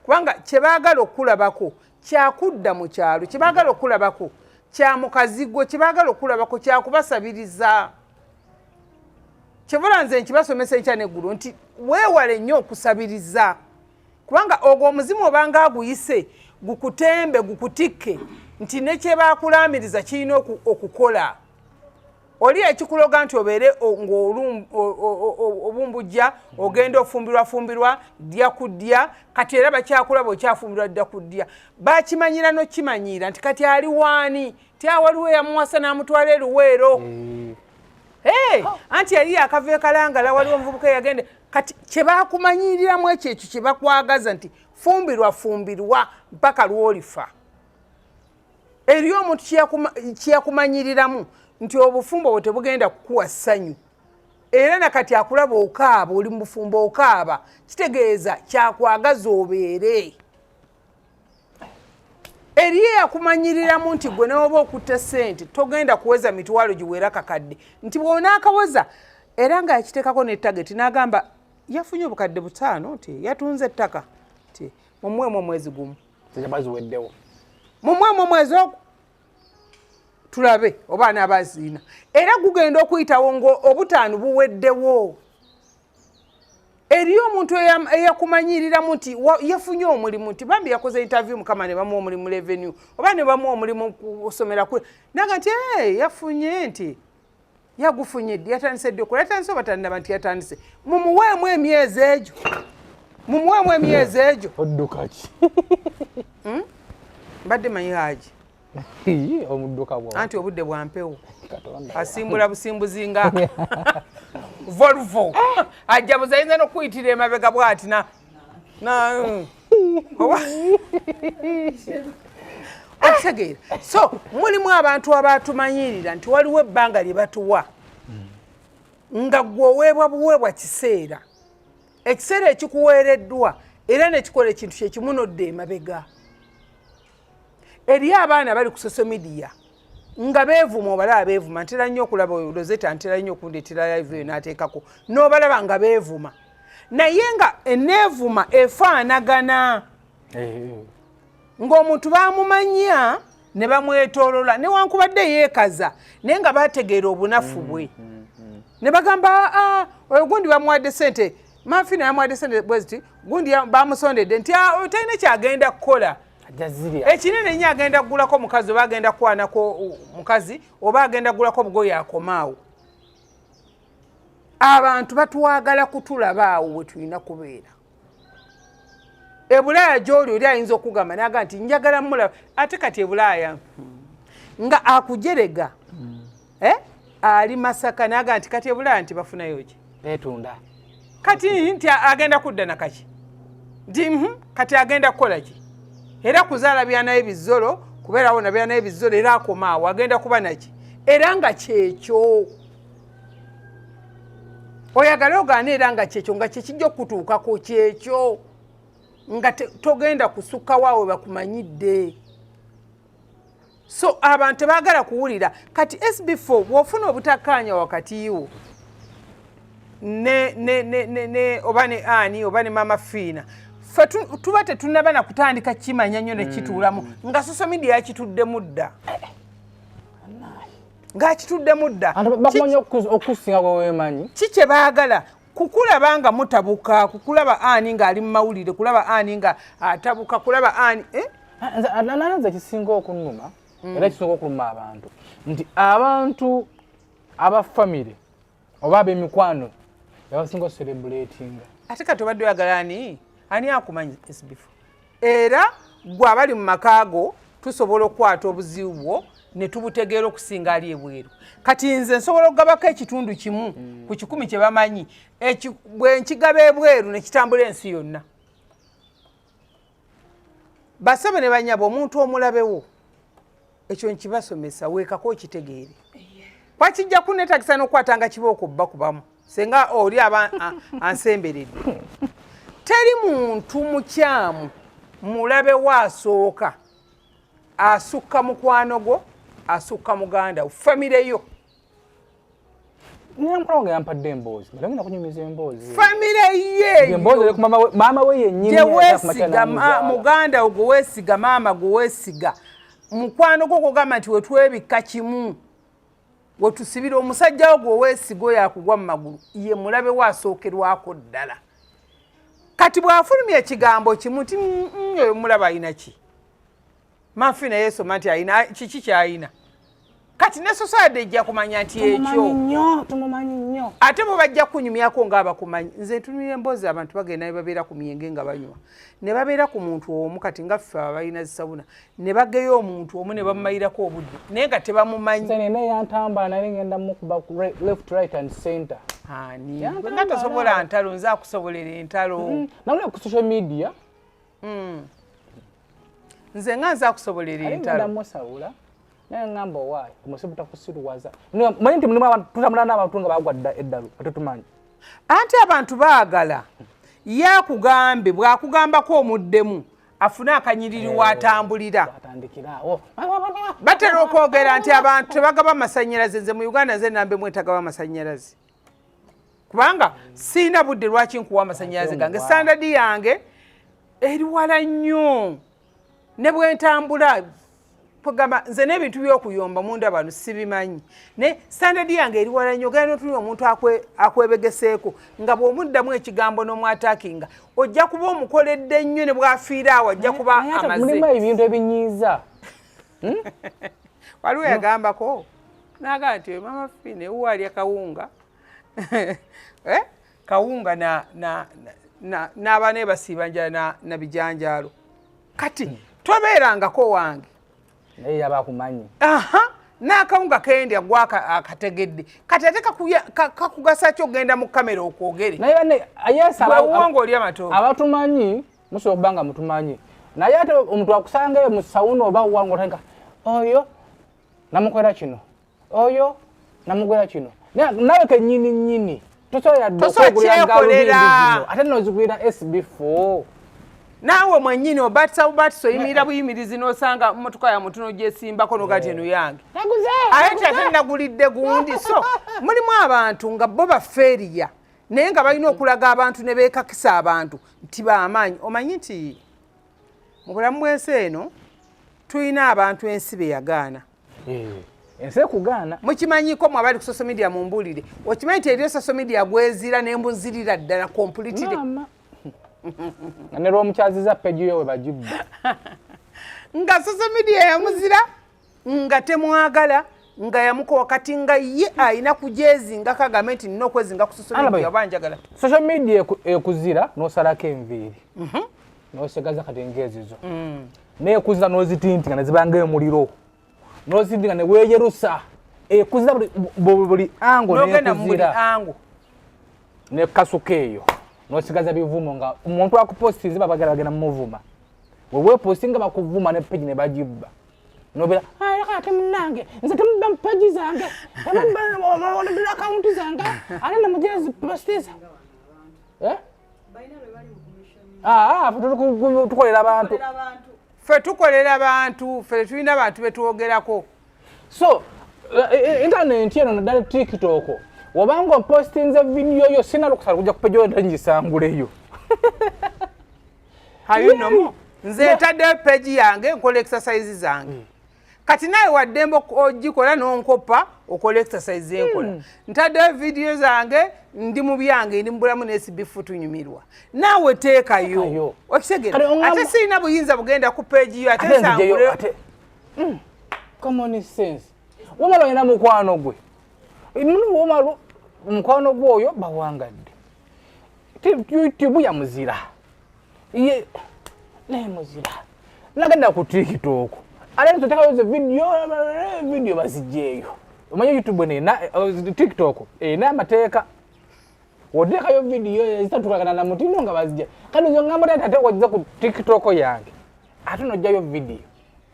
kubanga kye baagala okulabako kyakudda mu kyalo kye baagala okulabako kya mukazigo kye baagala okulabako kyakubasabiriza kyebula nze nkibasomesa enkya n'eggulu nti weewale nnyo okusabiriza kubanga ogwo omuzimu obanga aguyise gukutembe gukutikke nti ne kye baakulamiriza kirina okukola oli ekikuloga nti obeere ng'obumbujja ogenda ofumbirwafumbirwa ddya kuddya kati era bakyakulaba okyafumbirwa ddya kuddya bakimanyira n'okimanyira nti kati ali waani ti awaliwo eyamuwasa n'amutwala eruweero anti yali akava ekalangala waliwo omuvubuka eyagende kati kye baakumanyiriramu ekyo kye bakwagaza nti fumbirwafumbirwa mpaka lw'olifa eri omuntu kyeyakumanyiriramu nti obufumbo bwe tebugenda kukuwa ssanyu era nakati akulaba okaaba oli mu bufumbo okaaba kitegeeza kyakwagaza obeere eri eyakumanyiriramu nti gwe n'oba okutta ssente togenda kuweza mitwalo giwera kakadde nti bw'onaakaweza era nga yakiteekako n'ettageti n'agamba yafunye obukadde 5 ti yatunze ettaka ti mumwemu omwezi gumu ziweddewo mumwemu omwezi ogwo tulabe oba n'abaziina era gugenda okuyitawo ng'obutaano buweddewo eri omuntu eyakumanyiriramu nti yafunye omulimu nti bambi yakoze interview mukama ne bamuwa omulimu revenue oba ne bamuwa omulimu kusomera kule naga nti yafunye nti yagufunye ddi yatandise ddi okola yatandise oba tannaba nti yatandise mumuweemu emyezi egyo odduka ki mbadde manyi haji omudduka bwa anti obudde bwa mpewo asimbula busimbuzi nga Volvo ajabuza ayinza n'okuyitira emabega bw'ati okutegeera so mulimu abantu abatumanyirira nti waliwo ebbanga lye batuwa nga gwe oweebwa buweebwa kiseera ekiseera ekikuweereddwa era nekikola ekintu kyekimu nodda emabega eri abaana bali ku social media nga beevuma obalaba beevuma ntera nnyo okulaba Rosetta ntera nnyo okundeetera live eyo n'ateekako n'obalaba nga beevuma naye nga eneevuma efaanagana ng'omuntu baamumanya ne bamwetoolola newankubadde yeekaza naye nga baategeera obunafu bwe ne bagamba oyo gundi bamuwadde ssente Mafina yamuwadde ssente bweziti gundi bamusondedde nti talina kyagenda kukola ekinene nnyo agenda kugulako mukazi oba agenda kukwanako mukazi oba agenda kugulako obugoye akomaawo abantu batwagala kutulaba awo we tulina kubeera ebulaaya gy'oli oli ayinza okugamba naga nti njagala mulaba ate kati ebulaaya nga akujerega ali Masaka naga nti kati ebulaaya nti bafunayo ki betunda kati nti agenda kudda nakaki nti kati agenda kukola ki era kuzaala byanayo ebizolo kubeerawo na byanayo ebizolo era akomaawo agenda kuba naki era nga kyekyo oyagala ogaana era nga kyekyo nga kyekijja okutuukako kyekyo nga togenda kusukkawo awe bakumanyidde so abantu tebaagala kuwulira kati SB4 bw'ofuna obutakkaanya wakatiiwo ne oba ne Ani oba ne Mama Fiina fe tuba tetunaba na kutandika kimanya nnyo ne kituulamu nga social media yakituddemu dda ng'akituddemu dda bamanyi okusinga bwewemanyi kikye baagala kukulaba nga mutabuka kukulaba Ani ng'ali mu mawulire kulaba Ani nga atabuka kulaba Ani nze kisinga okunnuma era kisinga okuluma abantu nti abantu aba family oba ab'emikwano yabasinga ocelebratinga ate kati obadde oyagala ani akumanyi SB4 era gwe abali mu makaago tusobola okukwata obuzibu bwo ne tubutegeera okusinga ali ebweru kati nze nsobola okugabako ekitundu kimu ku 10 kye bamanyi bwe nkigaba ebweru ne kitambula ensi yonna basabe ne banyaba omuntu omulabewo ekyo nkibasomesa weekako kitegeere wakijja kunetagisa n'okwatanga kibooko bba kubamu senga oli ansemberedde teri muntu mukyamu mulabe waasooka asukka mukwano gwo asukka muganda famire yo Nyamulonga yampadde emboozi bali ngina kunyumiza emboozi famire ye emboozi ku mama we yennyini wesiga muganda ogwo wesiga mama gwo wesiga mukwano gwo kugamba nti wetwebikka kimu wetusibira omusajja ogwo wesigo yakugwa mu magulu ye mulabe waasookerwako ddala kati bw'afulumya ekigambo kimu ti oyo mulaba ayina ki mafi naye esoma nti ayina kiki kyayina kati ne society ejja kumanya nti ekyo tumumanyi nnyo ate bo bajja kunyumyako ng'abakumanyi nze ntunira emboozi abantu bagenda ne babeera ku myenge nga banywa ne babeera ku muntu omu kati nga ffe abalina zisabuna ne bageyo omuntu omu ne bamumayirako obudde naye nga tebamumanyi nene yantambala naye ngenda mukuba left right and center ani nga tosobola ntalo nze akusobolera entalo namule ku social media nze nga nze akusobolera entalo musawula naye ngamba owaayo omusibuta kusiruwaza manyi nti mulimu abantu tutambula n'abantu nga bagwa eddalu ate tumanyi anti abantu baagala yakugambe bw'akugambako omuddemu afune akanyiriri watambulira batera okwogera nti abantu tebagaba amasannyalaze nze mu Uganda nze nambe mwetagaba amasannyalaze kubanga siina budde lwaki nkuwa amasannyalaze gange standard yange eri wala nnyo ne bwentambula pogamba nze n'ebintu by'okuyomba munda abantu sibimanyi ne standard yange eri wala nnyo genda otuli omuntu akwebegeseeko nga bw'omuddamu ekigambo n'omwataakinga ojja kuba omukoledde nnyo ne bw'afiira awo ajja kuba amaze mulimu ebintu ebinyiiza waliwo yagambako naga nti mama fine uwalya kawunga kawunga n'abaana basiiba njala na bijanjaalo kati tobeerangako wange naye yabakumanyi n'akawunga kendya gwaka akategedde kati ate kakugasa ki okugenda mu kamera okwogere naye ayesawanga oli amatooke abatumanyi musobola okuba nga mutumanyi naye ate omuntu akusangayo mu sawuno oba wanga otanka oyo namukolera kino oyo namugwera kino nawe kenyini nyini tosobola kyekolera ate nozigwira SB4 naawe mwennyini obatisa oyimira buyimirizi n'osanga mmotoka ya muntu n'ogyesimbako n'ogati eno yange ate ate nagulidde gundi so mulimu abantu nga bo bafeeriya naye nga balina okulaga abantu ne beekakisa abantu nti b'amaanyi omanyi nti mu bulamu bw'ensi eno tulina abantu ensi be yagaana ensi ekugaana mukimanyiko mwe abali ku social media mumbuulire okimanyi nti eriyo social media gwezira nembuzirira ddala completely ne lw'omukyaziza peji yo we bagibba nga social media yamuzira nga temwagala nga yamukowa kati nga ye ayina kujezinga kagame nti nina okwezinga ku social media oba njagala social media ekuzira n'osalako enviiri n'osegaza kati engeezizo n'ekuzira n'ozitintinga ne zibanga emuliro n'ozitinga ne weeyerusa ekuzira buli ango n'ekuzira n'ekasuka eyo n'osigaza bivumo nga omuntu akupostinze babagala bagenda mumuvuma wewe postinga bakuvuma ne page ne bagibba nobera ate munange nze temubba mu page zange temubba mu account zange ate namugezi postiza tukolera abantu ffe tukolera abantu ffe tulina abantu betwogerako so internet eno naddala TikTok wabanga postinze video yo sina lukusala kujja kupejo ndangisanguleyo hayuno nze tadde page yange nkola exercise zange kati naye waddembo ogikola n'onkopa okola exercise enkola ntadde video zange ndi mu byange ndi mbulamu n'esibifu tunyumirwa naawe teekayo okitegera ate sirina buyinza bugenda ku page yo ate nsangule common sense wamala olina mukwano gwe wamala omukwano gwoyo bawangadde YouTube yamuzira ye naye muzira nagenda ku TikTok ale ntotekayo ze video bazijjeeyo omanyi YouTube TikTok n'amateeka wodekayo video zitatukalagana na mutindo nga bazijja kati nzo ngamba ate wajja ku TikTok yange ate nojjayo video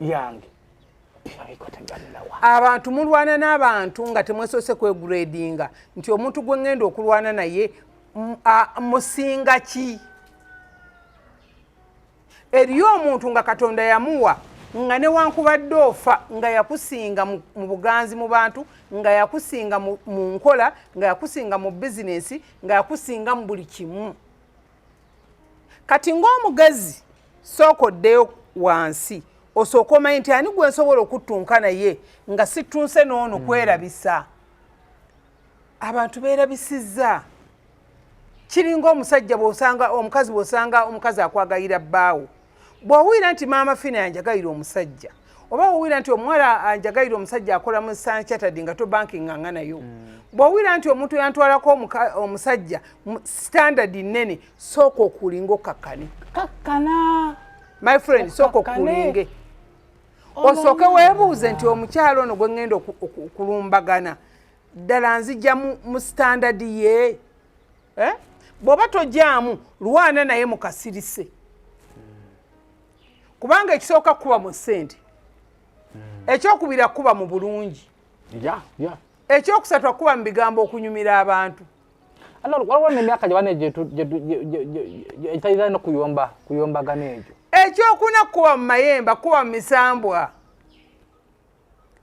yange abantu mulwana n'abantu nga temwesose kwegradinga nti omuntu gwe ngenda okulwana naye musinga ki eriyo omuntu nga Katonda yamuwa nga newankubadde ofa nga yakusinga mu buganzi mu bantu nga yakusinga mu nkola nga yakusinga mu bizinesi nga yakusinga mu buli kimu kati ng'omugezi sookoddeyo wansi osooka omanyi nti ani gwe nsobola okuttunka naye nga situnse n'ono kwerabisa abantu beerabisizza kiringa omusajja bw'osanga omukazi bw'osanga omukazi akwagayira bbaawo bw'owulira nti maama Fina yanjagayira omusajja oba owulira nti omuwala anjagayira omusajja akola mu Standard Chartered nga to banking nganga nayo bw'owulira nti omuntu yantwalako omusajja standard nnene sooka okulinga okakkane my friend sooka okulinge osooke weebuuze nti omukyalo ono gwe ngenda okulumbagana ddala nzijja mu standard ye bw'oba tojaamu lwana naye mukasirise kubanga ekisooka kuba mu ssente ekyokubira kuba mu bulungi ekyokusatu kuba mu bigambo okunyumira abantu waliwo n'emyaka gye bane etayira no kuyombagana egyo ekyokuna kuba mu mayemba kuba mu misambwa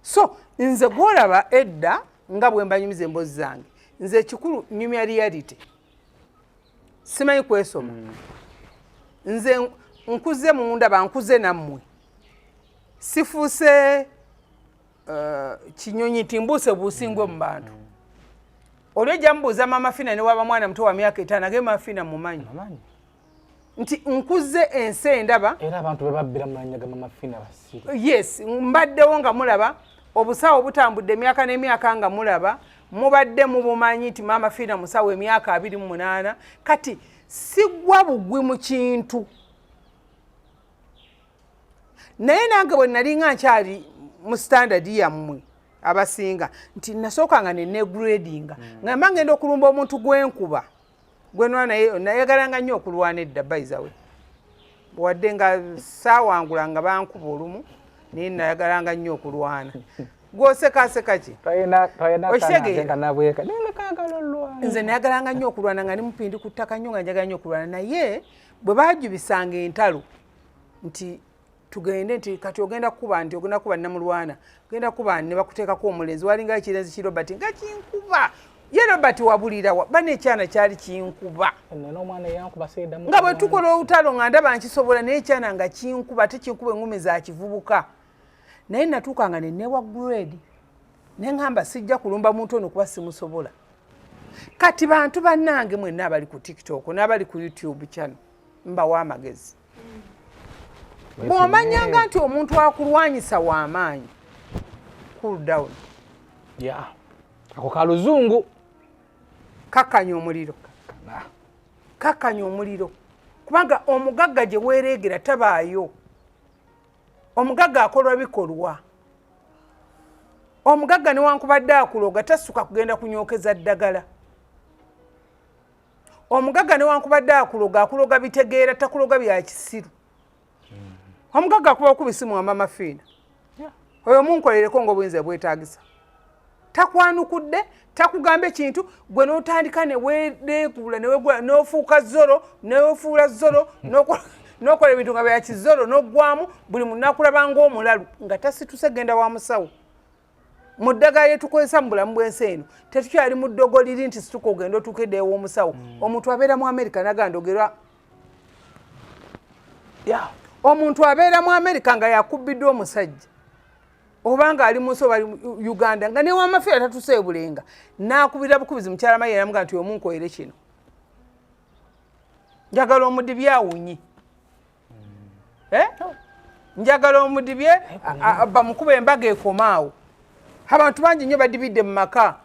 so nze gwolaba edda nga bwe mbanyumiza emboozi zange nze ekikulu nyumya reality simanyi kwesoma nze nkuze munda bankuze nammwe sifuuse kinyonyi timbuse busingwe mu bantu olwo ejja mubuuza maama Fina ne waba mwana muto wa myaka 5 age maama Fina mumanyi nti nkuze ensi endaba era abantu bebabbira mumanya ga maama Fina basire yes mbaddewo nga mulaba obusawo butambudde emyaka n'emyaka nga mulaba mubadde mubumanyi nti maama Fina musawo emyaka 28 kati sigwa bugwi mu kintu naye nange bwe nali nga nkyali mu standard yammwe abasinga nti nasooka nga nenegradinga ngamba ngenda okulumba omuntu gwenkuba gwenwa nayegalanga nnyo okulwana edda bayizawe wadde nga saawangula nga bankuba olumu naye nayagalanga nnyo okulwana gwosekaseka ki nze nayagalanga nnyo okulwana nga nimupindi ku ttaka nnyo nga njagala nnyo okulwana naye bwe baajubisanga entalo nti tugende nti kati ogenda kuba nti ogenda kuba namulwana ogenda kuba ne bakuteekako omulenzi walinga ekirenzi ki Robert nga kinkuba ye Robert wabulira bane ekyana kyali kinkuba nga bwe tukola olutalo nga ndaba nkisobola naye ekyana nga kinkuba tekinkuba engumi za kivubuka naye natuuka nga nenewa grade neŋŋamba sijja kulumba muntu ono kuba simusobola kati bantu bannange mwenna abali ku TikTok n'abali ku YouTube channel mbawa amagezi bw'omanyanga nti omuntu akulwanyisa w'amaanyi cool down ako kaluzungu kakkanya omuliro kubanga omugagga gye weereegera tabaayo omugagga akolwa bikolwa omugagga newankubadde akuloga tassuka kugenda kunyookeza ddagala omugagga newankubadde akuloga bitegeera takuloga bya kisiru omugagga akuba okubisimu wa maama Fina oyo munkolereko ng'obuyinza bwetaagisa takwanukudde takugamba ekintu gwe n'otandika ne weereegula n'ofuuka zoro n'ofuula zoro n'okola ebintu nga bya kizoro n'oggwamu buli muntu n'akulaba ng'omulalu nga tasituse genda wa musawo mu ddagala lye tukozesa mu bulamu bw'ensi eno tetukyali mu ddogo liri nti situka ogenda otuukedde ew'omusawo omuntu abeera mu America nagandogerwa omuntu abeera mu America nga yakubiddwa omusajja obanga ali munsi oba Uganda nga newa Mafia tatuseeyo bulenga n'akubira bukubizi mukyala mayi yamuga nti omunkoere kino njagala omudibye awunyi njagala omudibye bamukuba embaga ekomaawo abantu bangi nnyo badibidde mu maka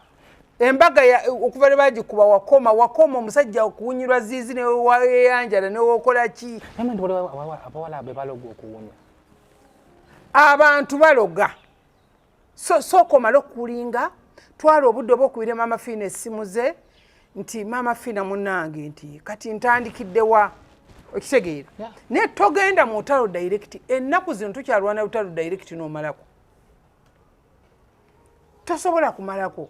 embaga okuva ne bagikuba wakoma omusajja okuwunyirwa ziizi neweyanjala newokola ki abantu baloga sooka omale okulinga twala obudde oba okubira maama Fina essimu ze nti maama Fina munnange nti kati ntandikiddewa okitegeera naye togenda mu lutalo direct ennaku zino tukyalwana lutalo direct n'omalako tosobola kumalako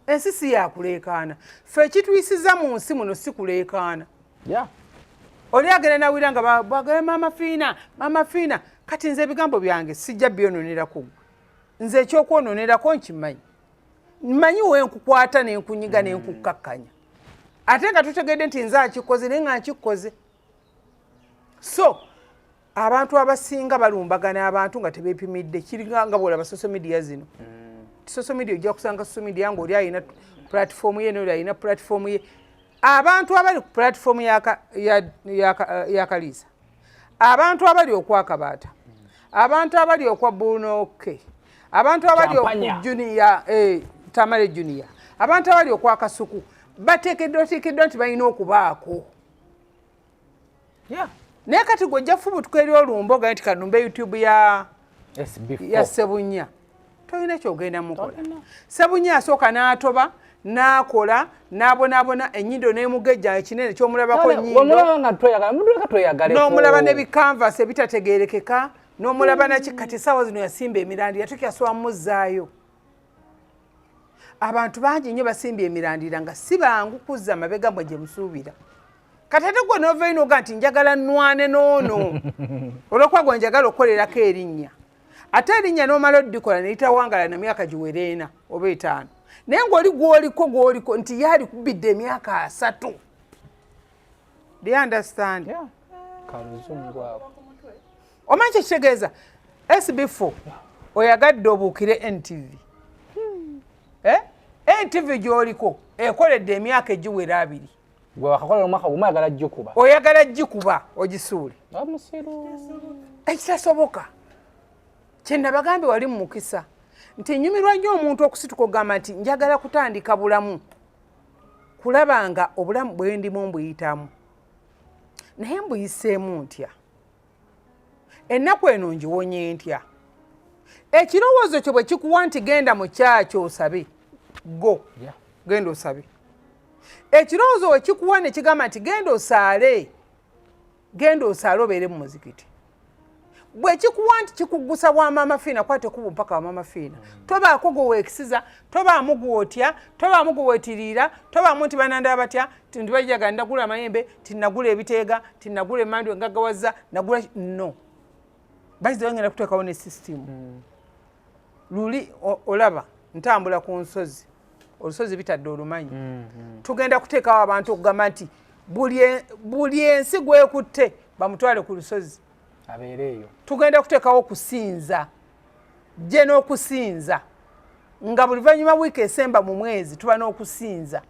ensi si yakuleekaana ffe ekituyisiza mu nsi muno si kuleekaana oli agenda nawira nga bwagala maama fiina kati nze ebigambo byange sijja byononerako nze ekyokwononerako nkimanyi mmanyi wenkukwata nenkunyiga nenkukkakkanya ate nga tutegedde nti nze akikoze naye nga nkikoze so abantu abasinga balumbagana abantu nga tebeepimidde kiringa nga bwolaba social media zino social media ojja kusanga social media nga oli alina platform ye n'oli alina platform ye abantu abali ku platform ya Kaliisa abantu abali okwakabaata abantu abali okwa Bunoke abantu abali okwa Junior Tamale Junior abantu abali okwa Kasuku bateekeddwa nti balina okubaako naye kati gwojja fubutuka eri olumboga nti kanumbe YouTube ya Sebunya tolina kyogenda mukola Sebunya asooka n'atoba n'akola n'abonaabona ennyindo n'emugejja ekinene ky'omulabako ennyindo n'omulaba ne bikanvas ebitategeerekeka n'omulaba naki kati essaawa zino yasimba emirandira tukyasobola muzzaayo abantu bangi nnyo basimbye emirandira nga si bangu kuzza mabega mwe gye musuubira kati ate gwe n'ova inoga nti njagala nnwane n'ono olw'okuba gwe njagala okukolerako erinnya ate erinnya n'omala oddikola ne litawangala na myaka giwera 4 oba 5 naye ng'oli gwoliko nti yalikubidde emyaka 3 do you understand omanyi kyekitegeeza SB4 oyagadde obuukire NTV NTV gy'oliko ekoledde emyaka egiwera 2 gwe wakakola omwaka gumu oyagala gikuba ogisuule ekitasoboka kyenabagambye wali mu mukisa nti nyumirwa nnyo omuntu okusituka ogamba nti njagala kutandika bulamu kulaba nga obulamu bwe ndimu mbuyitamu naye mbuyiseemu ntya ennaku eno ngiwonye ntya ekirowoozo kyo bwe kikuwa nti genda mu kyakyo osabe genda osabe ekirowoozo we kikuwa ne kigamba nti genda osaale obeere mu muzikiti bwe kikuwa nti kikuggusa bwa maama fiina kwate kuba mpaka wa maama fiina tobaako gwe weekisiza tobaamu gwotya tobaamu gwe weetiriira tobaamu nti banandaba batya ndi bajaga ndagula amayembe tinagula ebiteega tinagula emmandu engaggawaza nagula no bayizi bangenda kuteekawo ne sisitimu luli olaba ntambula ku nsozi olusozi bitadde olumanyi tugenda kuteekawo abantu okugamba nti buli ensi gwekutte bamutwale ku lusozi abeereeyo tugenda kuteekawo okusinza gye n'okusinza nga buli luvannyuma wiiki esemba mu mwezi tuba n'okusinza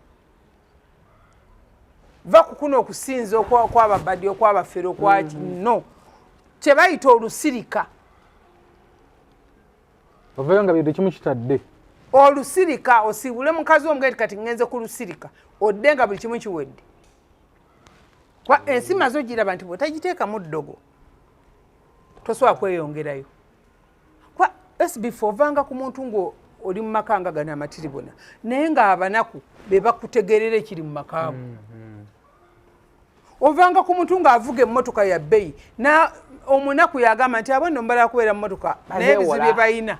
va ku kuno okusinza okwababadde okwabafere okwaki no kye bayita olusirika ovayo nga bintu kimu kitadde olusirika osiibule mukazi omugeti kati ngenze ku lusirika odde nga buli kimu kiwedde kwa ensi maze ogiraba nti bwetagiteekamu ddogo tosobola kweyongerayo kwa SB4 ovanga ku muntu ng'oli mu maka nga gano amatiribona naye ng'abanaku be bakutegerera ekiri mu makaamu ovanga ku muntu ng'avuga emmotoka ya bbeyi omunaku yagamba nti abo nno mbala kubeera mu mmotoka naye ebizibu bye balina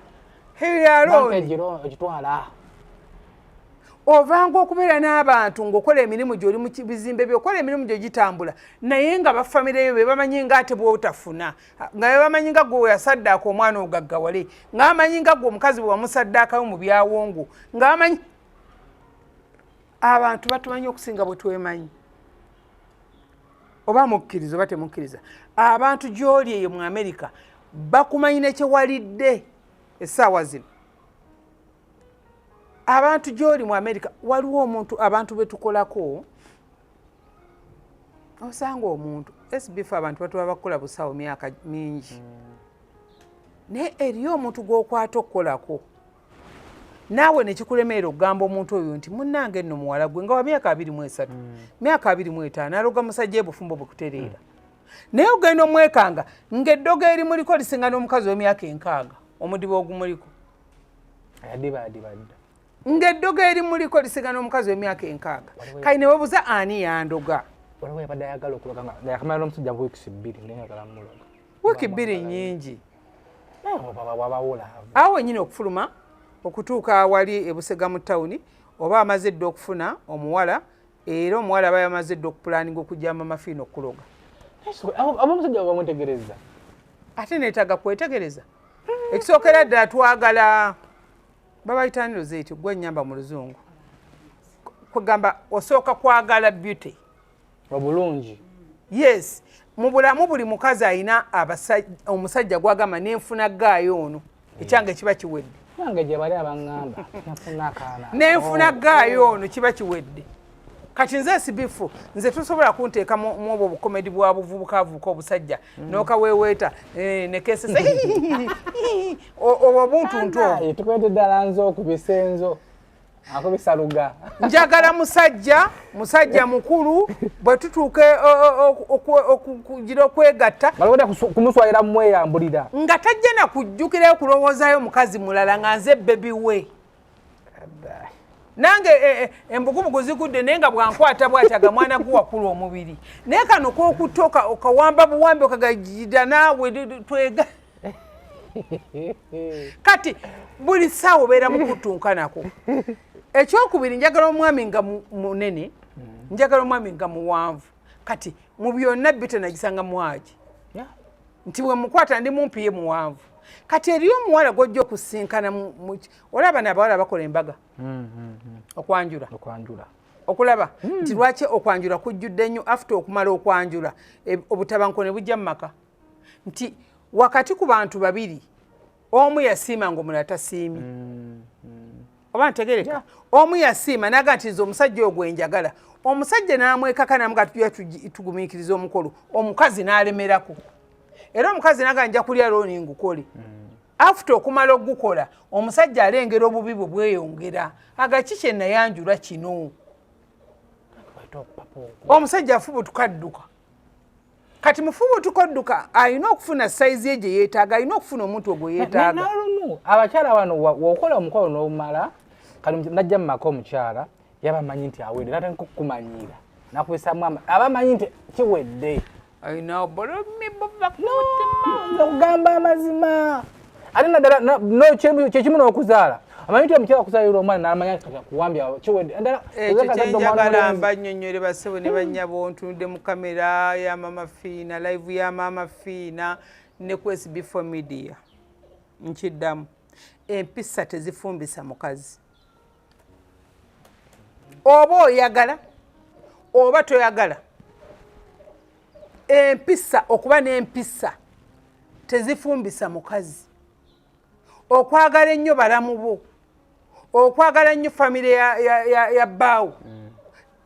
ovanga okubeera n'abantu ng'okola emirimu gy'oli mu bizimbe byokola emirimu gyo gitambula naye nga bafamireyo be bamanyi nga ate bw'otafuna nga be bamanyi nga gwe yasaddaaka omwana ogaggawale nga bamanyi nga gwe omukazi bwe wamusaddaakayo mu byawongo nga bamanyi abantu batumanyi okusinga bwe twemanyi oba mukkiriza oba temukkiriza abantu gy'oli eyo mu Amerika bakumanyi ne kyewalidde essaawa zino abantu gy'oli mu Amerika waliwo omuntu abantu betukolako osanga omuntu SB4 abantu batuba bakola busawo myaka mingi naye eriyo omuntu gw'okwata okukolako naawe nekikulemeera okugamba omuntu oyo nti munnange nno muwala gwe nga wa myaka 23 myaka 25 aloga musajja ebufumbo bwekutereera naye ogenda omwekanga ng'eddogo erimuliko lisinga n'omukazi w'emyaka 6 omudiba ogumuliko ayadibadibadda ng'eddogo erimuliko lisinga n'omukazi w'emyaka 6 kale ne webuuza ani yandoga waliwo yabadde ayagala okuloga nga yakamala n'omusajja wiiki 2 naye ayagala muloga wiiki 2 nnyingi wabawula awo wenyini okufuluma okutuuka wali ebusega mu tawuni oba amaze dde okufuna omuwala era omuwala aba yamaze dde okupulaninga okujja mama fiina okuloga abamusajja bamutegereza ate neetaga kwetegereza ekisookera ddala twagala babayitaniro zeeti gwe nnyamba mu luzungu kwegamba osooka kwagala beauty obulungi yes mu bulamu buli mukazi alina omusajja gwagamba nenfuna gaayo ono ekyange kiba kiwedde nange gye bali abaŋŋamba nafuna akaana nenfuna gaayo ono kiba kiwedde kati nze sibifu nze tusobola kunteeka mu obwo obukomedi bwa buvubukavubuka obusajja n'okaweeweeta nekesesa obwo buntuntu obwo tukwete ddala nzo okubisenzo akubisaluga njagala musajja mukulu bwe tutuuke okugira okwegatta balowooza kumuswalira mumweyambulira nga tajja na kujjukirayo kulowoozaayo mukazi mulala nga nze bebi we nange embugubugu zigudde naye nga bwankwata bwatyaga mwana guwakula omubiri naye kano kokutoka okawamba buwambi okagajida naawe twega kati buli ssaawa obeera mukutunkanako ekyokubiri njagala omwami nga munene njagala omwami nga muwanvu kati mu byonna bite nagisanga mwagi nti bwe mukwata ndi mumpiye muwanvu kati eriyo omuwala gwojja okusinkana olaba nabawala bakola embaga okwanjula okulaba nti lwaki okwanjula kujjudde nnyo after okumala okwanjula obutabanko ne bujja mu maka nti wakati ku bantu babiri omu yasiima ng'omulala tasiimi oba ntegereka omu yasiima naga nti nze omusajja ogwo enjagala omusajja n'amwekaka namuga tugumiikiriza omukolo omukazi n'alemerako era omukazi naga nja kulya looni ngukole after okumala ogukola omusajja alengera obubi bwe bweyongera agaki kye nayanjula kino omusajja afubutuka adduka kati mufubutuka odduka alina okufuna sayizi ye gye yeetaaga alina okufuna omuntu ogwe yeetaaga abakyala bano wokola omukolo n'omumala kati najja mu maka omukyala yabamanyi nti awedde natandika okukumanyiira nakubisamu abamanyi nti kiwedde alina okugamba amazima ate naddala kyekimu n'okuzaala amanyi nti omukyala okuzaalira omwana n'amanya kuwambya kiwedde ekyo kyenjagala mbannyonnyole basebo ne bannyabo ntunudde mu kamera ya mama fiina live ya mama fiina ne ku SB4 media nkiddamu empisa tezifumbisa mukazi oba oyagala oba toyagala empisa okuba n'empisa tezifumbisa mukazi okwagala ennyo balamu bo okwagala nnyo famire ya bbaawo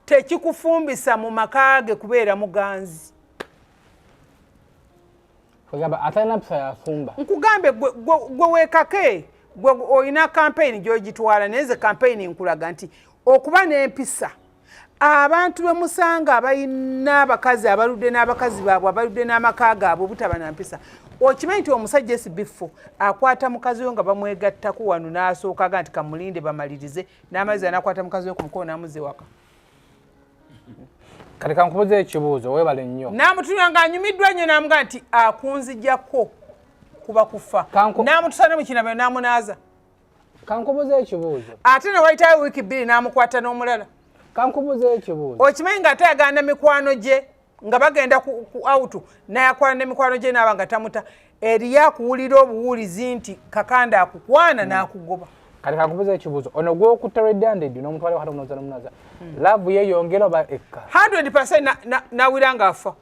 tekikufumbisa mu maka ge kubeera muganzi atalina mpisa yafumba nkugambe gwe weekake gwe olina kampeyini gy'ogitwala naye nze kampeyini nkulaga nti okuba n'empisa abantu bwe musanga abalina abakazi abaludde n'abakazi baabwe abaludde n'amaka gaabwe obutaba na mpisa okimanyi nti omusajja esibifu akwata mukazi we nga bamwegattako wano n'asookaga nti kamulinde bamalirize n'amazzi anakwata mukazi we ku mukono n'amuzze waka kati kankubuza ekibuuzo weebale nnyo n'amutunula ng'anyumiddwa nnyo n'amuga nti akunzijjako kuba kufa n'amutusana mu kinabiro n'amunaaza kankubuza ekibuuzo ate ne wayitayo wiiki bbiri n'amukwata n'omulala kankubuza ekibuuzo okimanyi ng'ate yaganda mikwano gye nga bagenda ku autu nayakwala n'emikwano gye naaba nga tamuta eriyo akuwulira obuwulizi nti kakanda akukwana n'akugoba kati kankubuza ekibuuzo ono gw'okutta reddandedi n'omutwale wakati omunoza n'omunaza laavu yeeyongera oba ekka 100% nawira ng'afa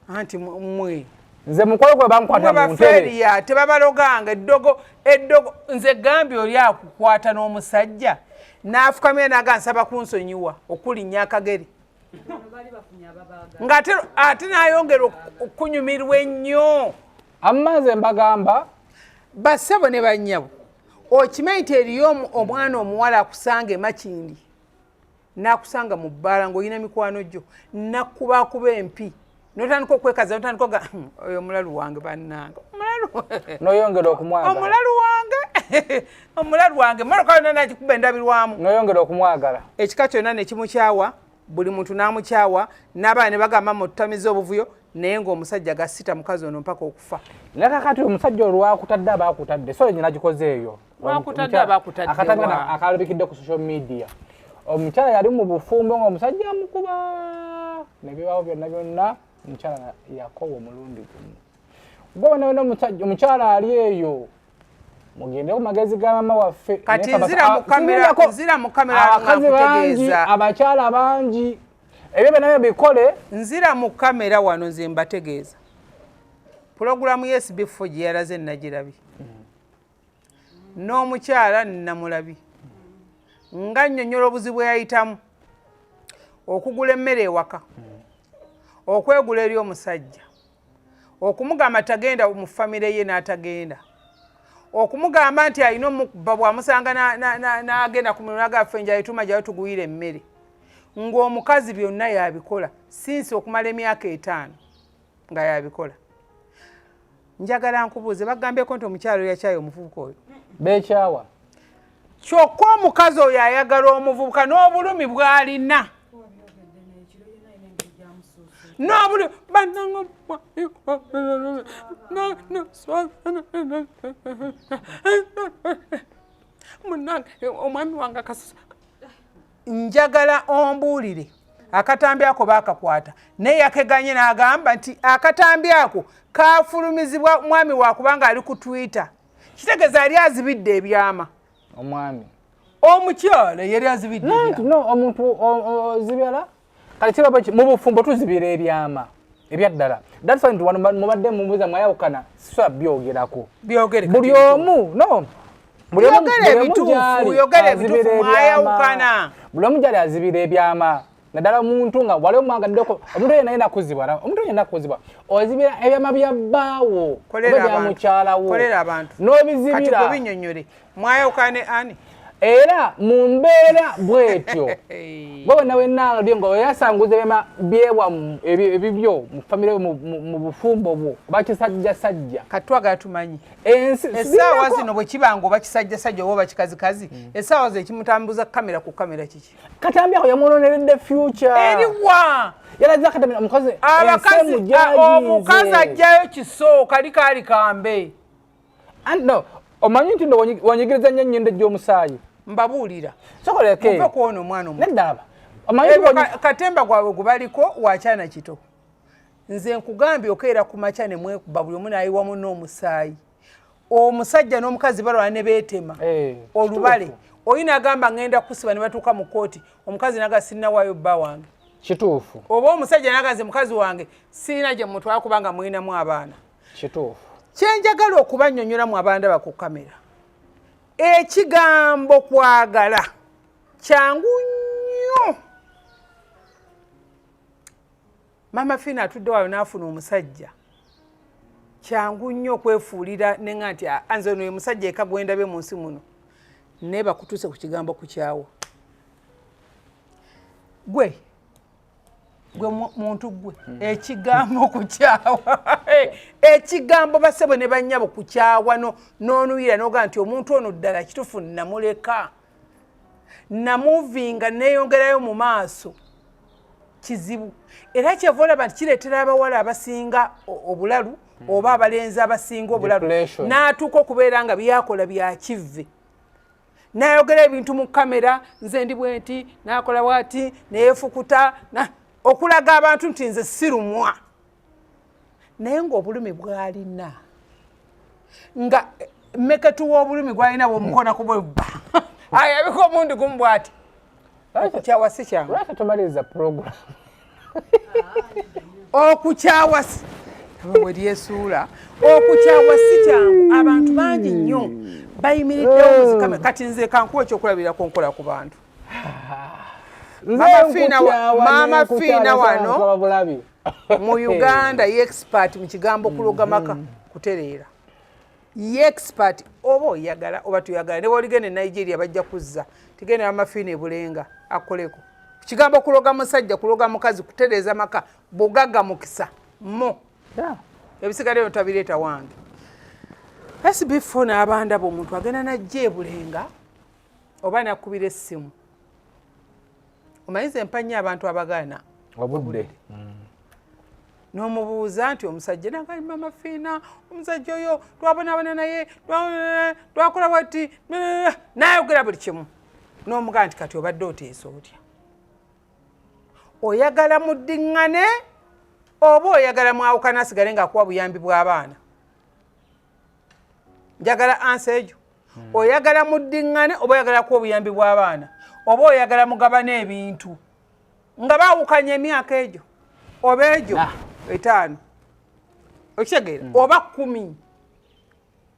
anti mwe nze mukwalo gwe bankwata mu ntebe tebabaloganga eddogo nze gambye oli akukwata n'omusajja n'afukamira naga nsaba kunsonyiwa okulinnya akagere ng'ate n'ayongera okunyumirwa ennyo ammaze mbagamba bassebo ne bannyabo okimanyi nti eriyo omwana omuwala akusanga emakindi n'akusanga mu bbaala ng'olina mikwano gyo nakkubakuba empi notandika okwekaza notandika oga oyo omulalu wange bannange noyongera okumwagala omulalu wange mmotoka yonna nagikuba endabirwamu noyongera okumwagala ekika kyonna ne kimukyawa buli muntu n'amukyawa n'abaana ne bagamba mututamiza obuvuyo naye ng'omusajja gasita mukazi ono mpaka okufa. Nakakati omusajja olwakutadde abaakutadde so nyina gikoze eyo. Lwakutadde abaakutadde akatanga akalabikidde ku social media. Omukyala yali mu bufumbo ng'omusajja amukuba nebibaawo byonna omukyala yakowa omulundi gumu. Gwe wena omukyala ali eyo mugende ku magezi ga mama waffe. Kati nzira mu kamera akutegeeza abakyala bangi ebyo byonna bikole. Nzira mu kamera wano nze mbategeeza. Pulogulamu y'SB4 gye yalaze nagirabi. N'omukyala namulabi. Nga nnyonnyola obuzibu yayitamu. Okugula emmere ewaka. Okwegula eri omusajja. Okumugamba tagenda mu famire ye n'atagenda. Okumugamba nti alina omukuba bw'amusanga n'agenda ku mirimu n'agaffe njayo tuma jayo tuguyire emmere. Ng'omukazi byonna yabikola sinsi okumala emyaka 5 nga yabikola. Njagala nkubuuze bagambyeko nti omukyalo yakyayo omuvubuka oyo. Bekyawa. Kyokka omukazi oyo ayagala omuvubuka n'obulumi bw'alina. N'obulumi bannango omwami wange akasusa. Njagala ombuulire akatambi ako baakakwata naye yakeganye n'agamba nti akatambi ako kaafulumizibwa mwami wakubanga ali ku Twitter. Kitegeeza yali azibidde ebyama. Omwami omukyala yali azibidde ebyama. No omuntu ozibira kale kiraba mu bufumbo tuzibira ebyama ebyaddala. That's why wano mubadde mumubuza mwayawukana swa byogerako. Byogere buli omu no buli omu yogere ebituufu mwayawukana. Buli omu gyali azibira ebyama. Naddala omuntu nga wali omwagaddeeko omuntu oyo naye nakuzibwa omuntu oyo nakuzibwa ozibira ebyama bya bbaawo bya mukyalawo kolera abantu n'obizibira kati gwe binnyonnyole mwayawukane ani era mu mbeera bwetyo bwe nawe naalabye nga oyasanguza ebyama byewa ebibyo mu famire mu bufumbo bwo bakisajjasajja katwaga tumanyi essaawa zino bwe kibanga oba kisajjasajja oba oba kikazikazi essaawa zo ekimutambuza kamera ku kamera kiki katambi ako yamunoneredde future eriwa yalaza katambi omukazi omukazi ajjayo kisooka likaali kambe no omanyi nti ndo wanyigiriza nnyo ennyendo gy'omusaayi mbabuulira sokoleke muve kuona omwana omu neddaba katemba gwawe gubaliko wakyana kito nze nkugambye okeera ku makya ne mwekuba buli omu naayiwamu n'omusaayi omusajja n'omukazi balwana ne beetema olubale oyina agamba ngenda kusiba ne batuuka mu kooti omukazi naga sinnawaayo bba wange kituufu oba omusajja nagaze mukazi wange sirina gye mutwala kubanga mulinamu abaana kituufu kyenjagala okubannyonnyolamu abandaba ku kamera ekigambo kwagala kyangu nnyo. Mama Fina atudde wayo n'afuna omusajja kyangu nnyo okwefuulira nenga nti anze ono ye musajja eka gwendabe mu nsi muno naye bakutuuse ku kigambo kukyawa gwe muntu gwe ekigambo kukyawa ekigambo basebo ne bannyabo kukyawa n'onuyira n'oga nti omuntu ono ddala kitufu namuleka namuvinga neeyongerayo mu maaso kizibu era kyeva olaba nti kireetera abawala abasinga obulalu oba abalenzi abasinga obulalu n'atuuka okubeera nga byakola byakivve n'ayogera ebintu mu kamera nze ndi bwenti n'akola bwati neyefukuta okulaga abantu nti nze sirumwa naye ng'obulumi bwalina nga mmeketu w'obulumi gwalina bw'omukona ku bwebba ayabika omundi gumu bw'ati okukyawa si kyangu lwaki tomaliriza program okukyawa we lyesuula okukyawa si kyangu abantu bangi nnyo bayimiriddewo muzikame kati nze kankuwa ekyokulabirako nkola ku bantu Mama Fina wano mu Uganda ye-expert mu kigambo kulogamaka kutereera ye-expert oba oyagala oba tuyagala ne bwoligende Nigeria bajja kuzza tigende Mama Fina ebulenga akoleko kigambo kuloga musajja kuloga mukazi kutereeza maka bugaga mukisa mo ebisigale byo tabireeta wange SB4 n'abandaba omuntu agenda najja ebulenga oba nakubira essimu omanyize empanya abantu abagana obudde n'omubuuza nti omusajja nagali Mama Fiina omusajja oyo twabonaabona naye twakola bwati n'ayogera buli kimu n'omugaa nti kati obadde oteesa otya oyagala muddiŋŋane oba oyagala mwawukana asigale ng'akuwa buyambi bw'abaana njagala ansa egyo oyagala muddiŋŋane oba oyagala kuwa obuyambi bw'abaana oba oyagala mugabana ebintu nga baawukanya emyaka egyo oba egyo 5 okitegeera oba 10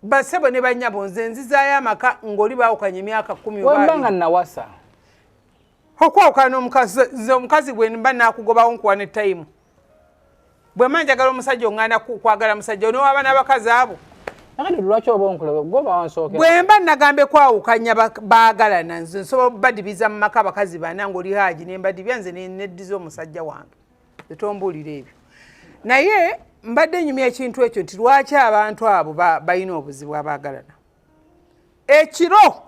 basebo ne bannyabo nze nzizaayo amaka ng'oli baawukanya emyaka 10 wembanga nawasa okwawukana n'omukazi nze omukazi bwe mba naakugobawo nkuwa ne tayimu bwe mba njagala omusajja oŋŋanda kwagala musajja onowaaba n'abakazi abo akati lwaki oba onkula goba wansookera bwe mba nagambe kwawukanya baagalana nze nsobola badibiza mu maka abakazi bana ng'oli haaji ne mbadibya nze neddiza omusajja wange etombuulira ebyo naye mbadde nyumya ekintu ekyo nti lwaki abantu abo balina obuzibu abaagalana ekiro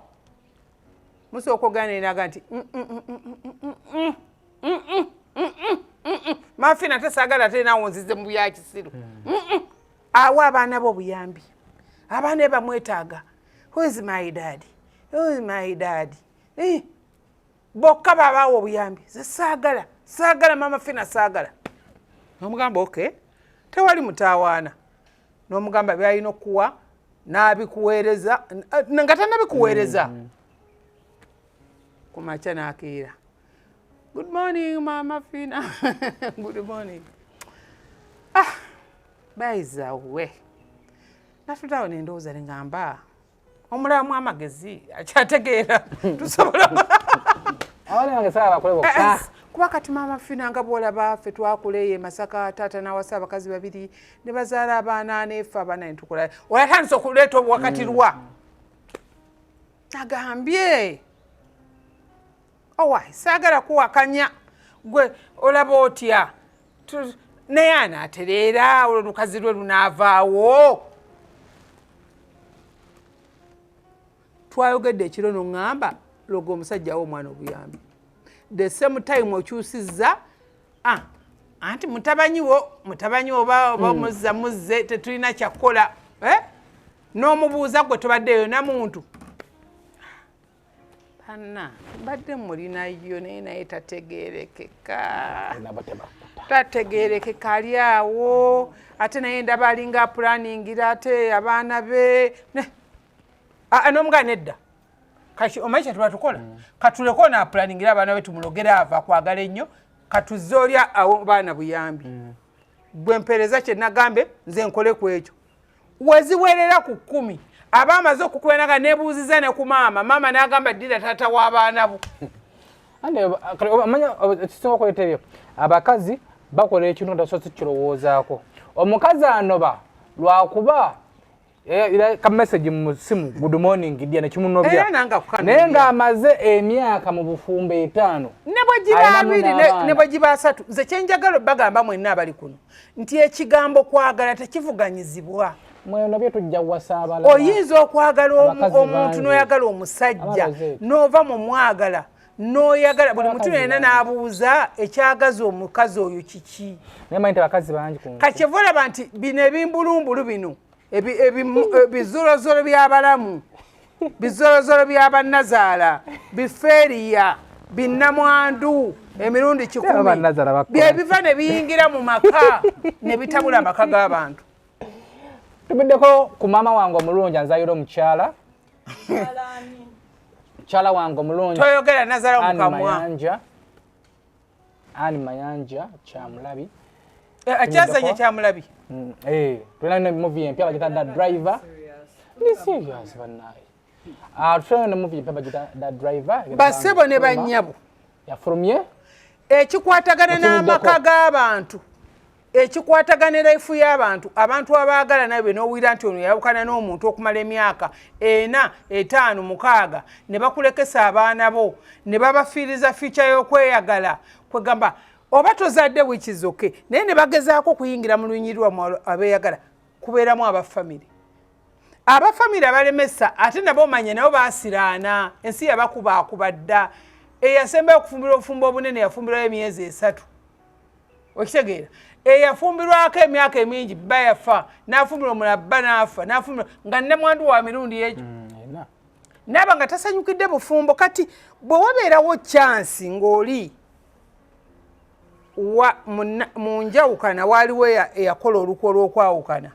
musooka ogaana naga nti Mama Fiina tesaagala ate naawonzize mu byakisiru awa abaana b'obuyambi abaana bamwetaaga who is my daddy bokka babaawo obuyambi ze saagala Mama Fiina saagala n'omugamba okay tewali mutaawaana n'omugamba byalina okuwa n'abikuweereza nga tannabikuweereza kumakya n'akeera good morning Mama Fiina good morning bayizawe natutawo nendowooza nengamba omulamu amagezi akyategeera tusobola kuba kati Mama Fiina nga bwolaba ffe twakuleeyo Masaka taata n'awasa abakazi 2 ne bazaala abaana nefe abaana netukula olatandisa okuleeta obwakatirwa agambye owai saagala kuwakanya gwe olaba otya naye anaatereera olukazi lwe lunaavaawo twayogedde ekiro noŋŋamba logo omusajja wo omwana obuyambi the same time okyusizza anti mutabanyi oba muzze tetulina kyakukola n'omubuuza gwe tobaddeyo namuntu Anna badde mulinayo naye tategeerekeka ali awo ate naye ndaba alinga apulaningira ate abaana be n'omugaa nedda omanyi kyetuba tukola katuleko naapulaningira abaana be tumulogera ava kwagala ennyo katuzze olya awo baana buyambi bwe mpeereza kye nagambe nze nkole ku ekyo weziwerera ku 10 abaamaze okukubenaga nebuuziza ne ku maama n'agamba ddira taata w'abaana bo amanya ekisinga okweta ebyo abakazi bakola ekintu nga tasoose kirowoozaako omukazi anoba lwakuba kamesagi mu simu good morning dya nekimunobya naye ng'amaze emyaka mu bufumbo 5 ne bwe giba 2 ne bwe giba 3 nze kyenjagala bagamba mwenna abali kuno nti ekigambo kwagala tekivuganyizibwa mweno bye tujja wasa abalala oyinza okwagala omuntu n'oyagala omusajja n'ova mu mwagala n'oyagala buli mutu yenna n'abuuza ekyagaza omukazi oyo kiki naye manyi abakazi bangi kakyeva olaba nti bino ebimbulumbulu bino bizolozolo by'abalamu bizolozolo by'abannazaala bifeeriya binnamwandu emirundi 10 byebiva ne biyingira mu maka ne bitabula amaka g'abantu tubiddeko ku maama wange omulungi anzaayira omukyala mukyala wange omulungi toyogera nazala mukamwa Ani Mayanja Kyamulabi akyazanye Kyamulabi tulina movie empya bagita The Driver ni serious banaye tulina movie empya bagita The Driver basebo ne bannyabo yafulumye ekikwatagana n'amaka g'abantu ekikwatagana life y'abantu abantu abaagala nabe n'owira nti ono yawukana n'omuntu okumala emyaka 4, 5, 6 ne bakulekesa abaana bo ne babafiiriza ficha y'okweyagala kwegamba oba tozadde wikizoke naye ne bagezaako kuyingira mu lunyirwa mu abeeyagala kubeeramu abafamire abalemesa ate nabo omanye nabo baasiraana ensi yabakuba dda eyasembayo okufumbira obufumbo obunene yafumbirayo emyezi 3 okitegeera eyafumbirwako emyaka emingi bba yafa n'afumbirwa omulala bba n'afa n'afumbirwa nga nnamwandu wa mirundi egyo naaba nga tasanyukidde bufumbo. Kati bwe wabeerawo chansi ng'oli mu njawukana waaliwo eyakola olukwe olw'okwawukana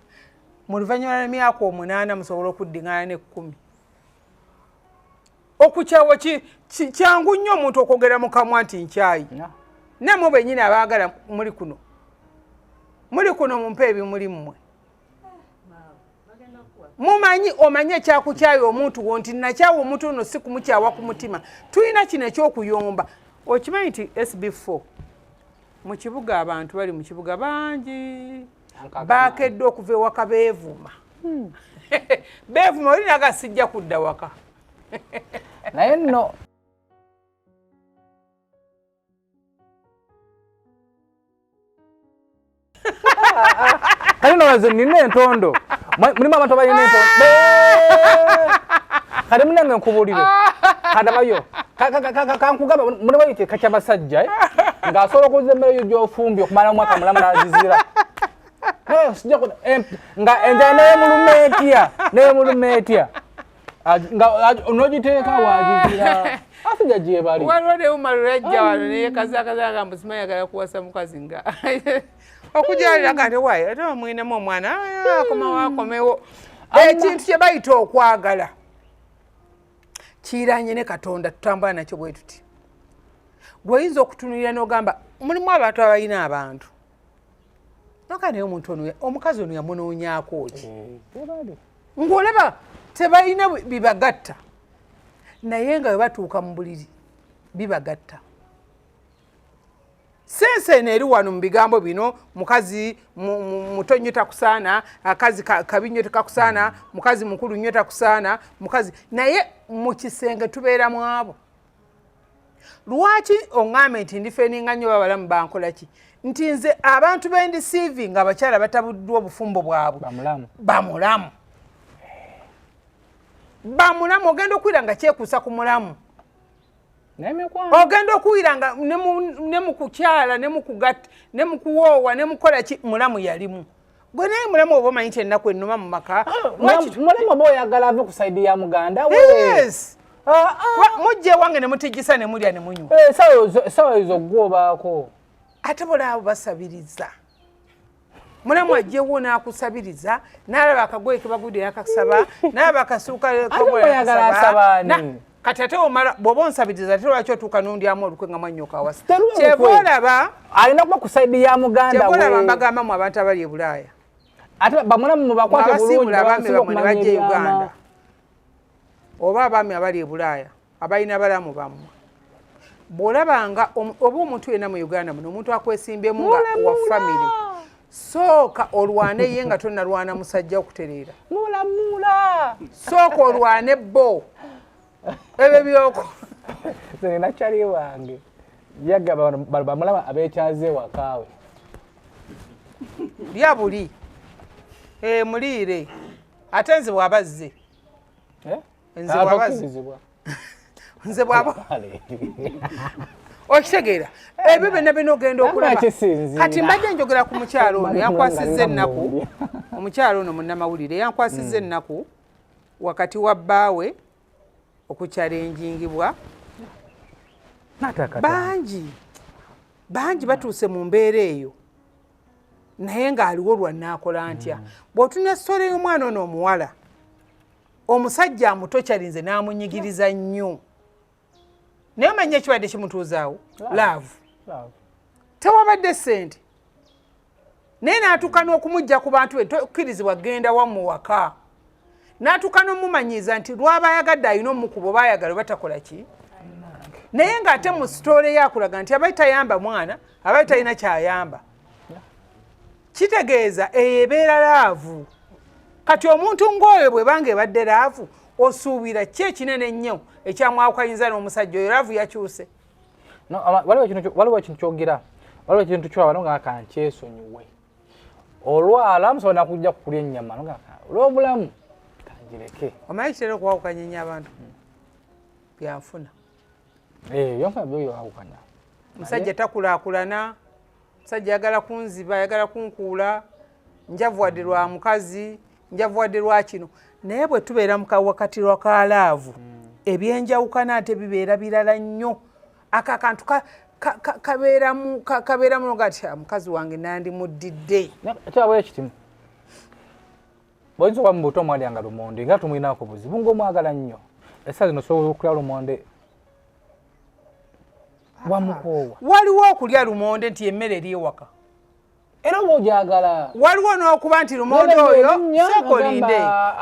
mu luvannyuma lw'emyaka 8 musobola okuddiŋŋana ne10. Okukyawo kyangu nnyo omuntu okwogera mu kamwa nti nkyayi. Nammwe bennyini abaagala muli kuno mumpe ebimuli mmwe. Mumanyi omanye ekyakukyayi omuntu wo nti nakyawa omuntu ono si kumukyawa ku mutima. Tulina kino ekyokuyomba. Okimanyi nti SB4 mu kibuga abantu bali mu kibuga bangi baakedde okuva ewaka beevuma. Beevuma oli naga sijja kudda waka. Naye nno kali nowaze nina entondo mulimu abantu abalina entondo kale munange nkubuulire kadabayo kankugamba mune bayite kakyabasajja ng'asobola okuza emmere yo gy'ofumbye okumala omwaka mulamu n'azizira nga enjala neyemuluma etya n'ogiteeka wagizira asijja gyebali. Waliwo ne umalulajja wano neyekazaakaza agamba simayagala kuwasa mukazi nga okujalira kati wayi ate omwinemu omwana akomewo ekintu kye bayita okwagala kiranye ne Katonda tutambula nakyo bwe tuti. Gw'oyinza okutunulira n'ogamba mulimu abantu abalina abantu noka naye omuntu ono omukazi ono yamunoonyaako ki ng'olaba tebalina bibagatta naye nga bwe batuuka mu buliri bibagatta. Sense eno eri wano mu bigambo bino mukazi muto nnyo takusaana akazi kabi nnyo tekakusaana mukazi mukulu nnyo takusaana mukazi naye mu kisenge tubeeramu abo. Lwaki oŋŋambe nti ndifeninga nnyo babalamu bankola ki nti nze abantu bendisiivi nga abakyala batabuddwa obufumbo bwabwe bamulamu ogenda okuwira nga kyekuusa ku mulamu ogenda okuwira nga ne mu kukyala ne mu kugatta ne mu kuwoowa ne mukola ki mulamu yalimu. Gwe naye mulamu oba omanyi nti ennaku ennuma mu maka mulamu oba oyagala ave ku saidi ya muganda mujja ewange ne mutijjisa ne mulya ne munywa sawa ezo gwobaako ate bole abo basabiriza. Mulamu ajjewo n'akusabiriza n'alaba akagoye ke bagudde akasaba n'alaba akasuuka kati ate omala bw'oba onsabiriza ate lwaki otuuka n'ondyamu olukwe nga mwannyooka awasa. Kyeva olaba alina kuba ku saidi ya muganda we. Kyeva olaba mbagambamu abantu abali e Bulaaya ate bamulamu mubakwate bulungi abaami bamwe ne bajja e Uganda oba abaami abali e Bulaaya abalina balamu bammwe. Bw'olabanga oba omuntu yenna mu Uganda muno omuntu akwesimbyemu nga wa famire sooka olwane ye nga tonnalwana musajja okutereera sooka olwane bo ebyo byoko nina kyali wange yagaba bamulaba abekyaze wakaawe lya buli muliire ate nze bw'abazze nze bw'aba okitegeera ebyo byonna bino ogenda okulaba kati mbadde njogera ku mukyalo ono yankwasizza ennaku omukyalo ono munnamawulire yankwasizza ennaku wakati wa bbaawe okukyalenjingibwa bangi batuuse mu mbeera eyo naye ng'aliwo lwannaakola ntya. Bw'otunya sitole y'omwana ono omuwala omusajja amuto kyalinze n'amunyigiriza nnyo naye omanye ekibadde kimutuuzaawo laavu tewabadde ssente naye n'atuuka n'okumujja ku bantu be tokkirizibwa genda wammwe waka n'atuuka n'omumanyiiza nti lwaba ayagadde alina omukubo baayagala batakola ki naye ng'ate mu sitole yakulaga nti abaali tayamba mwana abaali talina kyayamba kitegeeza eyo ebeera laavu. Kati omuntu ng'oyo bwe banga ebadde laavu osuubira ki ekinene ennyo ekyamwawukanyiriza n'omusajja oyo laavu yakyuse. Waliwo ekintu kyogera waliwo ekintu kyolaba nga kankyesonyiwe olwala musobola nakujja kukulya ennyama olw'obulamu kanjireke. Omanyi kitera okuwawukanya ennyo abantu byanfuna byonfuna byoyo wawukanya musajja takulaakulana Musajja yagala kunziba, yagala kunkuula, njavuwadde lwa mukazi, njavuwadde lwa kino. Naye bwe tubeera mu kawakatirwa ka laavu, ebyenjawukana ate bibeera birala nnyo. Akakantu kabeeramu gati mukazi wange nandimuddidde. Kyabwe ekitimu. Boyinza mu buto mwali anga lumonde nga tumwinako buzibu ng'omwagala nnyo. Essa zino osobola okulya lumonde wamukoowa. Waliwo okulya lumonde nti emmere eri ewaka. Era bw'ogyagala. Waliwo n'okuba nti lumonde oyo sokolinde.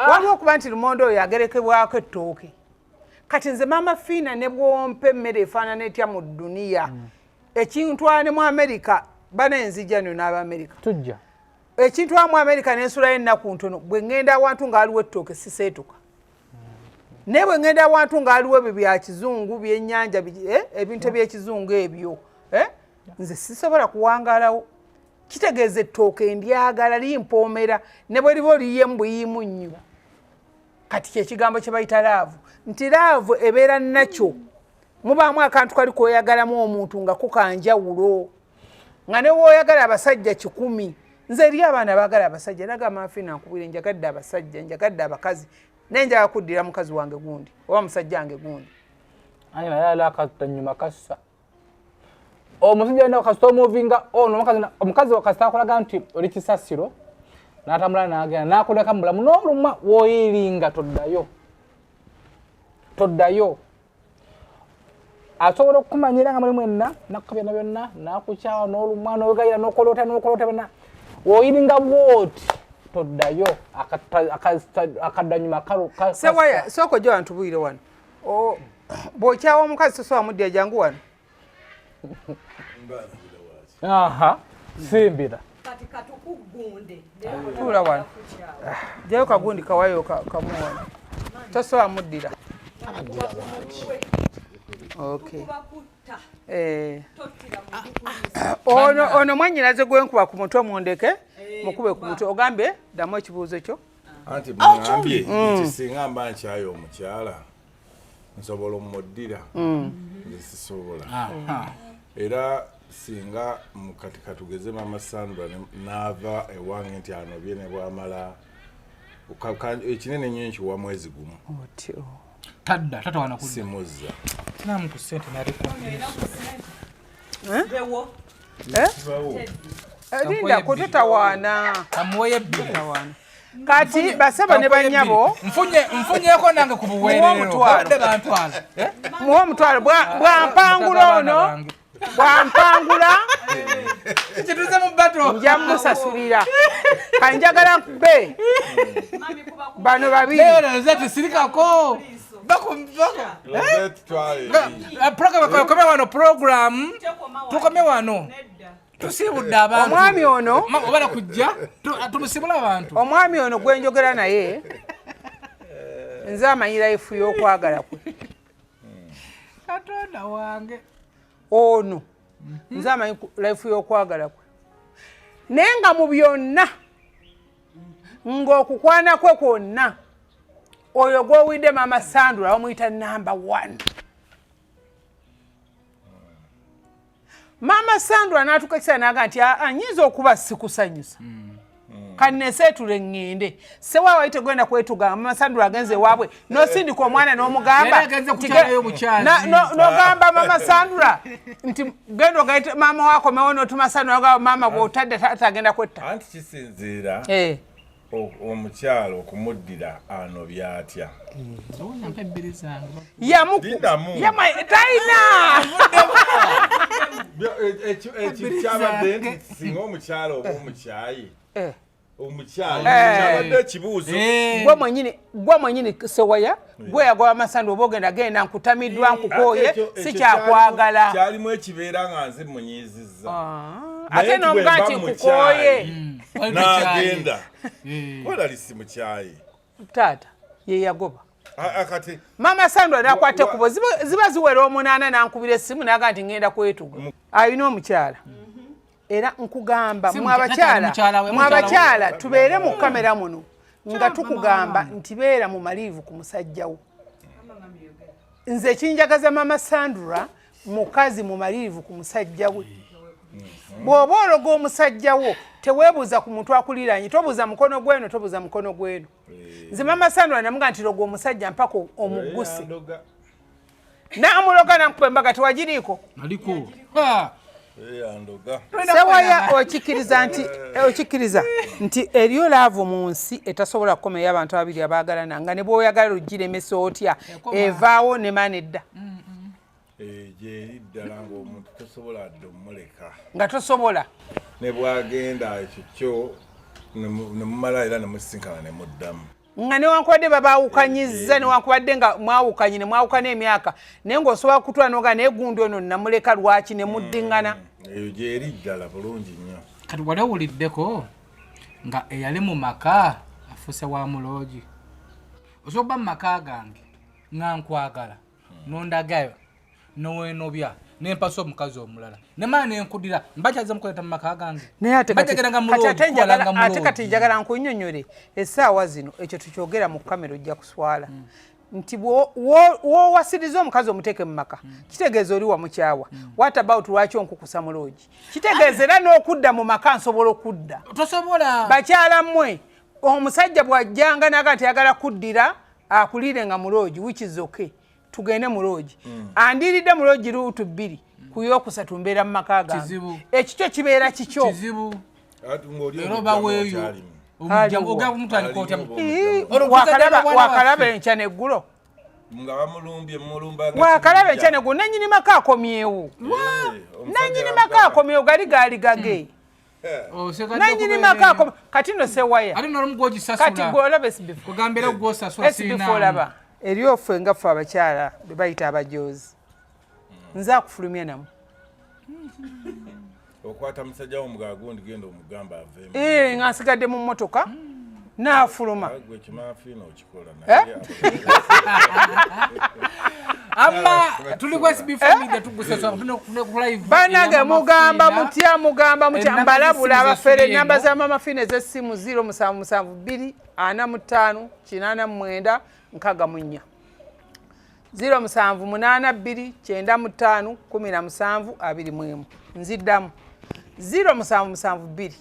Waliwo okuba nti lumonde oyo agerekebwako ettooke. Kati nze Mama Fiina ne bwompa emmere efaanana etya mu dduniya. Ekintwala ne mu Amerika banenzijja nno n'Abamerika. Tujja. Ekintwala mu Amerika n'ensulayo ennaku ntono bwe ngenda awantu ng'aliwo ettooke siseetuka. Naye bwe ngenda awantu ng'aliwo ebyo bya kizungu byennyanja ebintu eby'ekizungu ebyo nze sisobola kuwangaalawo. Kitegeeza ettooke ndyagala limpoomera ne bwe liba oliyemu buyiimu nnyo. Kati kyekigambo kye bayita laavu. Nti laavu ebeera nakyo. Mubaamu akantu kali koyagalamu omuntu nga kukanjawulo. Nga ne woyagala abasajja 100. Nze eri abaana baagala abasajja naga Mama Fiina nkubwire njagadde abasajja, njagadde abakazi. Nenjaga kuddira mukazi wange gundi oba musajja wange gundi. Ayina yala akatanyuma kassa. Omusajja ndo kasito movinga ono omukazi wakasta akolaga nti oli kisasiro n'atambula n'agenda n'akoleka mulamu n'oluma woyiringa toddayo. Asobola okumanyira nga mulimu enna nakukabya na byonna n'akukyawa n'oluma n'ogayira n'okolota byonna woyiringa bwoti toddayo akadanyuma Sewaya soko jo antubwire wano bw'okyawa omukazi tosobola muddira jangu wano. Aha, simbira. Kati katukugunde. Tula wano. Jayo kagundi kawayo kamuwana. Tosobola muddira. Okay. Ono mwannyinaze gwenkuba ku mutwe mundeke mukube ku mutwe ogambe ddamu ekibuuzo kyo. Anti mwambye nti singa mba nkyayo omukyala nsobola omuddira nsisobola. Era singa mukatika tugeze Mama Sandra n'ava ewange nti anobye ne bwamala ekinene nnyo nkiwa mwezi gumu. Tata wana kudda. Simuzza. Namu ku sente nariko. Bewo. Linda kutatawaana. Kamuwoye bbiri. Kati basaba ne bannyabo. Nfunyeko nange ku buweerero. Muwa omutwalo bwampangula ono. Bwampangula. Kituze mu bato. Nja musasulira. Kanjagala nkube. Bano babiri. Leo zati sirikako. Program tukome wano tusibudde abantu. Omwami ono obala kujja tumusibula abantu. Omwami ono gwenjogera naye nze amanyira ifu y'okwagala kwe. Katonda wange ono nze amanyi life y'okwagala kwe. Naye nga mu byonna ng'okukwana kwe kwonna oyo gw'owidde Mama Sandra bamuyita number 1. Mama Sandra n'atukakisa n'aga nti anyinza okuba sikusanyusa. Kanneseetule ngende. Sewa waite gwenda kwetugamba Mama Sandra agenze waabwe n'osindika omwana n'omugamba n'ogamba Mama Sandra nti genda ogaite maama wako mewo n'otuma Sandra n'ogamba maama bw'otadde atagenda kwetta. Anti kisinziira omukyalo okumuddira ano byatya. Talina ekikyabadde nti singa omukyalo oba omukyayi omukyalo kyabadde ekibuuzo. Gwe mwenyini Sewaya gwe yagoba Masandra oba ogenda genda nkutamiddwa nkukooye si kyakwagala. Kyalimu ekibeera nga nze munyiizizza. Ate n'omuga nti nkukooye n'agenda wala lisi mukyayi. Taata ye yagoba. Akati Mama Sandra n'akwata kubo ziba ziwera 8 n'ankubira essimu n'aga nti ngenda kwetuga. Alina omukyala. Era nkugamba mwabakyala tubeere mu kamera muno nga tukugamba nti beera mu maliivu ku musajjawo. Nze kinjagaza Mama Sandra mukazi mu maliivu ku musajjawe. bw'oba ologa omusajja wo teweebuuza ku muntu akuliraanye tobuuza mukono gweno tobuuza mukono gweno nze mama Sandra namuga nti loga omusajja mpaka omugguse naamuloga namukuba embaga tewagiriiko aliko Sewaya okikkiriza nti eriyo laavu mu nsi etasobola kukomayo abantu ababiri abaagalana nga ne bw'oyagala lugiremesa otya evaawo ne manedda gyeri ddala ng'omuntu tosobola adde omuleka nga tosobola ne bwagenda ekikyo ne mumala era ne musisinkana ne muddamu nga newankubadde babaawukanyizza newankubadde nga mwawukanye ne mwawukana emyaka naye ng'osobola kutwala noga naye gundi ono namuleka lwaki ne muddiŋŋana eyo gyeri ddala bulungi nnyo kati wali owuliddeko nga eyali mu maka afuuse wa muloogi osobola mu maka gange nga nkwagala nondagayo noweenobya nempasa omukazi omulala nemala nenkudira mbakyaza mukoleta mu maka gange ate kati njagala nkunnyonnyole essaawa zino ekyo tukyogera mu kamera ojja kuswala nti wowasiriza omukazi omuteeke mu maka kitegeeza oli wamukyawa what about lwaki onkukusa muloogi kitegeeza era n'okudda mu maka nsobola okudda tosobola bakyala mmwe omusajja bw'ajjanga naga nti yagala kuddira akulire nga muloogi which is okay tugende muloogi andiridde muloogi luutu 2 ku yokusatu mbeera mu maka gange ekikyo kibeera kikyo wakalaba enkya neggulo wakalaba enkya neggulo nanyini maka akomyewo nanyini maka akomyewo gaali gage nanyini maka akomyewo kati no Sewaya kati gwolaba esibifulaba eryofe nga ffe abakyala bebayita abajoozi nze akufulumya namu okwata musajja womugaa gundi genda omugamba aveemu nga nsigadde mu mmotoka naafuluma gwe kimafiina okikola ama tuli ku SB Media tugusesa live banage mugamba mutya mbalabula abafere namba za mama fine ez'essimu 0772 45 89 nkagamunya 0782 95 17 21 nziddamu 0772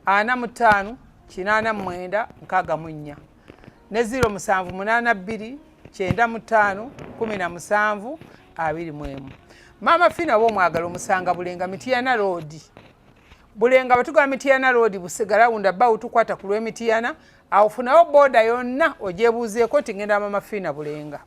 45 89 nkagamunya ne 0782 95 17 21 mama fina bo mwagala omusanga Bulenga Mityana Road Bulenga batugala Mityana Road busigala unda bawu tukwata ku lwe Mityana awufunawo boda yonna ojebuuzeeko tingenda mama fina Bulenga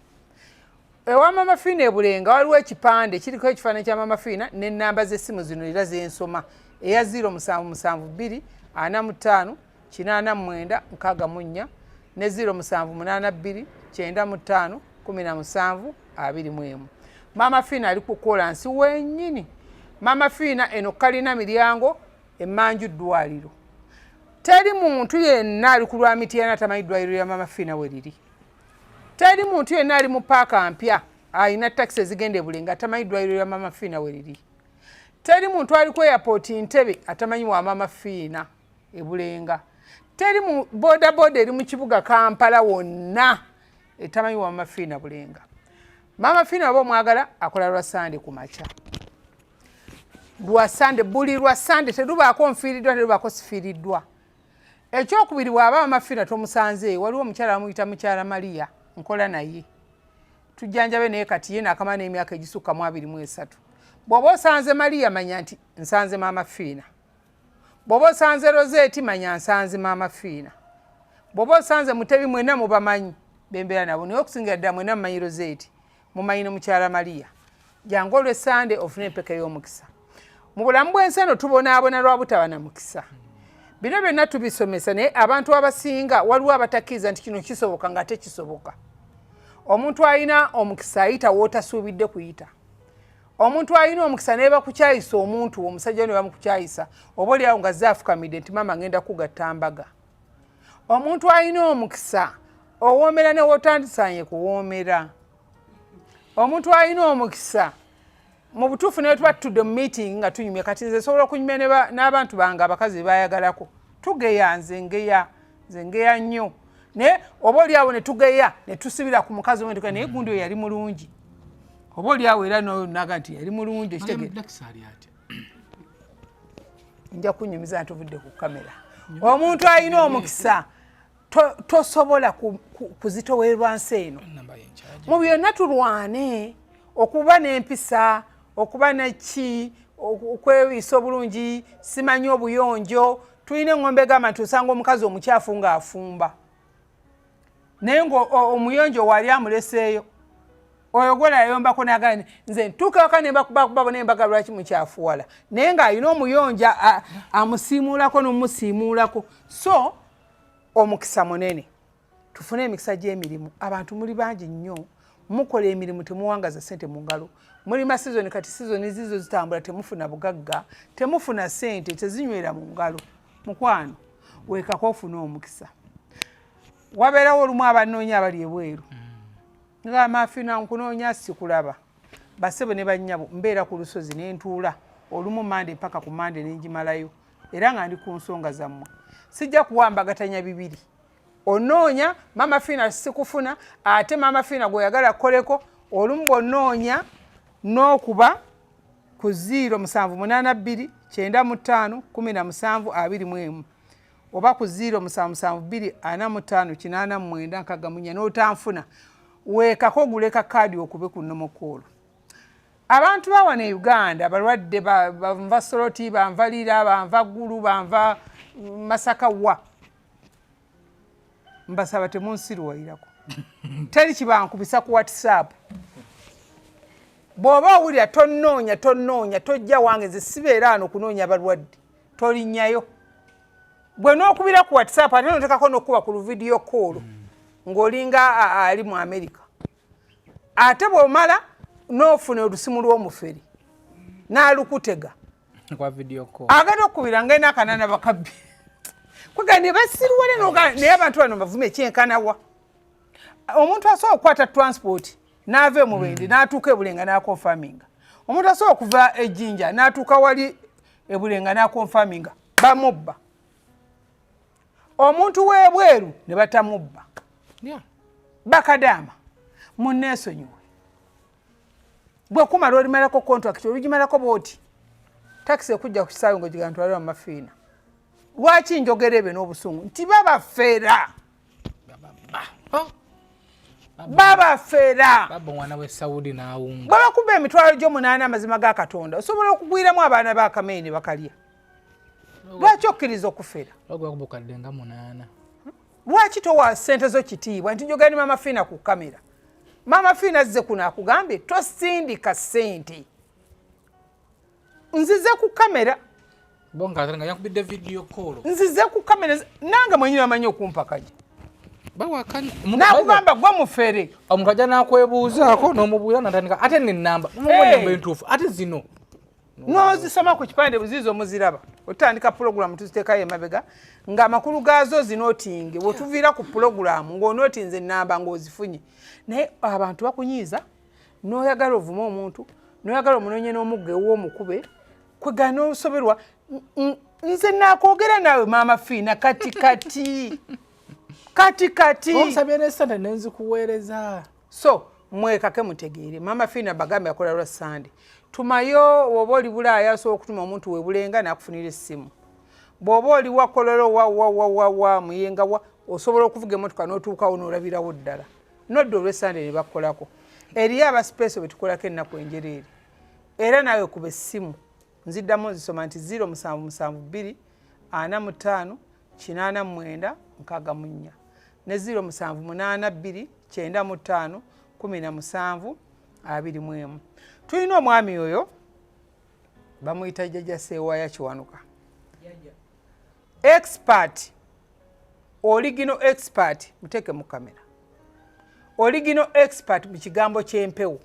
ewa mama fina e Bulenga waliwo ekipande kiriko ekifaananyi kya mama fina n'ennamba z'essimu zino era zensoma eya 0772 45 89 64 ne 0782 95 17 21 mama fina ali ku kolansi wennyini mama fina eno kalina miryango emmanju ddwaliro teri muntu yenna ali ku lwa Mityana tamanyi ddwaliro ya mama fina we liri teri muntu yenna ali mu paaka mpya ayina taxi ezigenda e Bulenga atamanyi ddwaliro ya mama fina we liri teri muntu ali ku airport Ntebe atamanyi wa mama fina e Bulenga teri mu boda eri mu kibuga Kampala wonna etamanyi wa mama fina Bulenga mama fina bo mwagala akola lwa Sande ku makya lwa Sande buli lwa Sande terubaako nfiiriddwa terubaako sifiiriddwa ekyokubiri bw'aba mama fina tomusanze waliwo omukyala amuyita mukyala Maria nkola naye tujjanjabe naye kati ye nakamala n'emyaka egisukka mu 23 bw'oba osanze Maria manya nti nsanze mama fina bw'oba osanze Rosette manya nsanze mama fina bw'oba osanze Mutebi mwena mubamanyi bembeera nabo naye okusingira ddala mwena mumanyi Rosette mumanyi ne mukyala Maria jangu olwe Sande ofune empeka y'omukisa mu bulamu bw'ensi eno tubonaabona lwa butaba na mukisa bino byonna tubisomesa naye abantu abasinga waliwo abatakkiriza nti kino kisoboka nga tekisoboka omuntu alina omukisa ayita wootasuubidde kuyita omuntu alina omukisa naye bakukyayisa omuntu omusajja ne bamukukyayisa oba oli awo nga zaafukamidde nti mama ngenda kugatta mbaga omuntu alina omukisa owoomera ne wootandisaanye kuwoomera omuntu alina omukisa mu butuufu naye tuba tutudde mu meeting nga tunyumya kati nze sobola okunyumya n'abantu bange abakazi bayagalako tugeya nze ngeya nnyo naye oba oli awo ne tugeya ne tusibira ku mukazi omwe naye gundi oyo yali mulungi oba oli awo era naga nti yali mulungi nja kunyumiza ntuvudde ku kamera omuntu alina omukisa tosobola kuzitowerwa nsi eno mu byonna tulwane okuba n'empisa okuba neki okwewiisa obulungi simanyi obuyonjo tulina eŋŋombe gamba nti osanga omukazi omukyafu ng'afumba naye ngaomuyonjo wali amuleseeyo oyo gwe nayombako nagani nze ntuukewaka nembakubakuba nembaga lwaki mukyafuwala naye ng'alina omuyonja amusiimuulako n'omumusiimuulako so omukisa munene tufune emikisa gy'emirimu abantu muli bangi nnyo mukola emirimu temuwangaza ssente mu ngalo mulima sizoni kati sizoni zizo zitambula temufuna bugagga temufuna ssente tezinywera mu ngalo mukwano weekako ofuna omukisa wabeerawo olumu abanoonya abali ebweru nga amafiina nkunoonya sikulaba basebo ne bannyabo mbeera ku lusozi n'entuula olumu mande mpaka ku mande n'engimalayo era nga ndi ku nsonga zammwe sijja kuwambagatanya bibiri onoonya mama fiina sikufuna ate mama fiina gw'oyagala kukoleko olumu bw'onoonya n'okuba ku 07829 17 oba ku 0772459 n'otanfuna weekako guleka kaadi okube ku nnomokoolo abantu bawa ne Uganda balwadde banva Soroti banva Lira banva Ggulu banva Masaka wa mbasaba temunsiruwayirako teri kibankubisa ku WhatsApp bw'oba owulira tonoonya tojja wange nze sibeera ano kunoonya balwadde tolinnyayo bwe n'okubira ku WhatsApp ate notekako n'okuba ku video call ng'olinga ali mu America ate bw'omala n'ofuna olusimu lw'omuferi n'alukutega agenda okubira ngenda akanana bakabbi kwegane basiruwale naye abantu bano bavume ekyenkanawa omuntu asobola okukwata transport n'ava mu Bwindi n'atuuka ebulenga n'akonfaminga omuntu asobola okuva ejjinja n'atuuka wali ebulenga n'akonfaminga bamubba omuntu w'ebweru ne batamubba bakadaama munneesonyiwe bwe kumala olimalako contract olugimalako bwoti takisi ekujja ku kisaawe ng'ogigantwalira mu mafiina lwaki njogera ebe n'obusungu nti babafeera omwana we Saudi n'awunga babakuba emitwalo gy'omunaana amazima ga Katonda osobola okugwiramu abaana b'akamere ne bakalya lwaki okkiriza okufeera lwaki towa ssente zo kitiibwa nti njogera ni mama fiina ku kamera mama fiina zze kuno akugambye tosindika ssente nzize ku kamera nzize ku kamera nange mwenyini amanyi okumpakanya nakugamba gwe mufere omuntu ajja nakwebuuzaako n'omubuuza natandika ate nenamba nomubonyamba entuufu ate zino nozisoma ku kipande buziizo muziraba otandika pulogulamu tuziteekayo emabega ng'amakulu gaazo zinootinge wetuviira ku pulogulamu ng'onootinze enamba ng'ozifunye naye abantu bakunyiiza n'oyagala ovume omuntu n'oyagala omunoonye n'omugga ew'omukube kwegana n'osoberwa nze nakwogera naawe maama fiina kati osabye n'essente nenzikuweereza so mwekake mutegeere maama fiina bagambe akola lwa Sande tumayo oba oli Bulaaya asobola okutuma omuntu webulenga n'akufunira essimu bw'oba oli wakololo wa muyenga wa osobola okuvuga emmotoka n'otuukawo n'olabirawo ddala nodda olw'Essande ne bakolako eriyo abasipeeso betukolako ennaku enjereere era naawe kuba essimu nziddamu nzisoma nti 0772 45 89 64 ne 0782 95 17 21 tulina omwami oyo bamuyita Jjajja Ssewaaya Kiwanuka expert original expert muteeke mu kamera original expert mu kigambo ky'empewo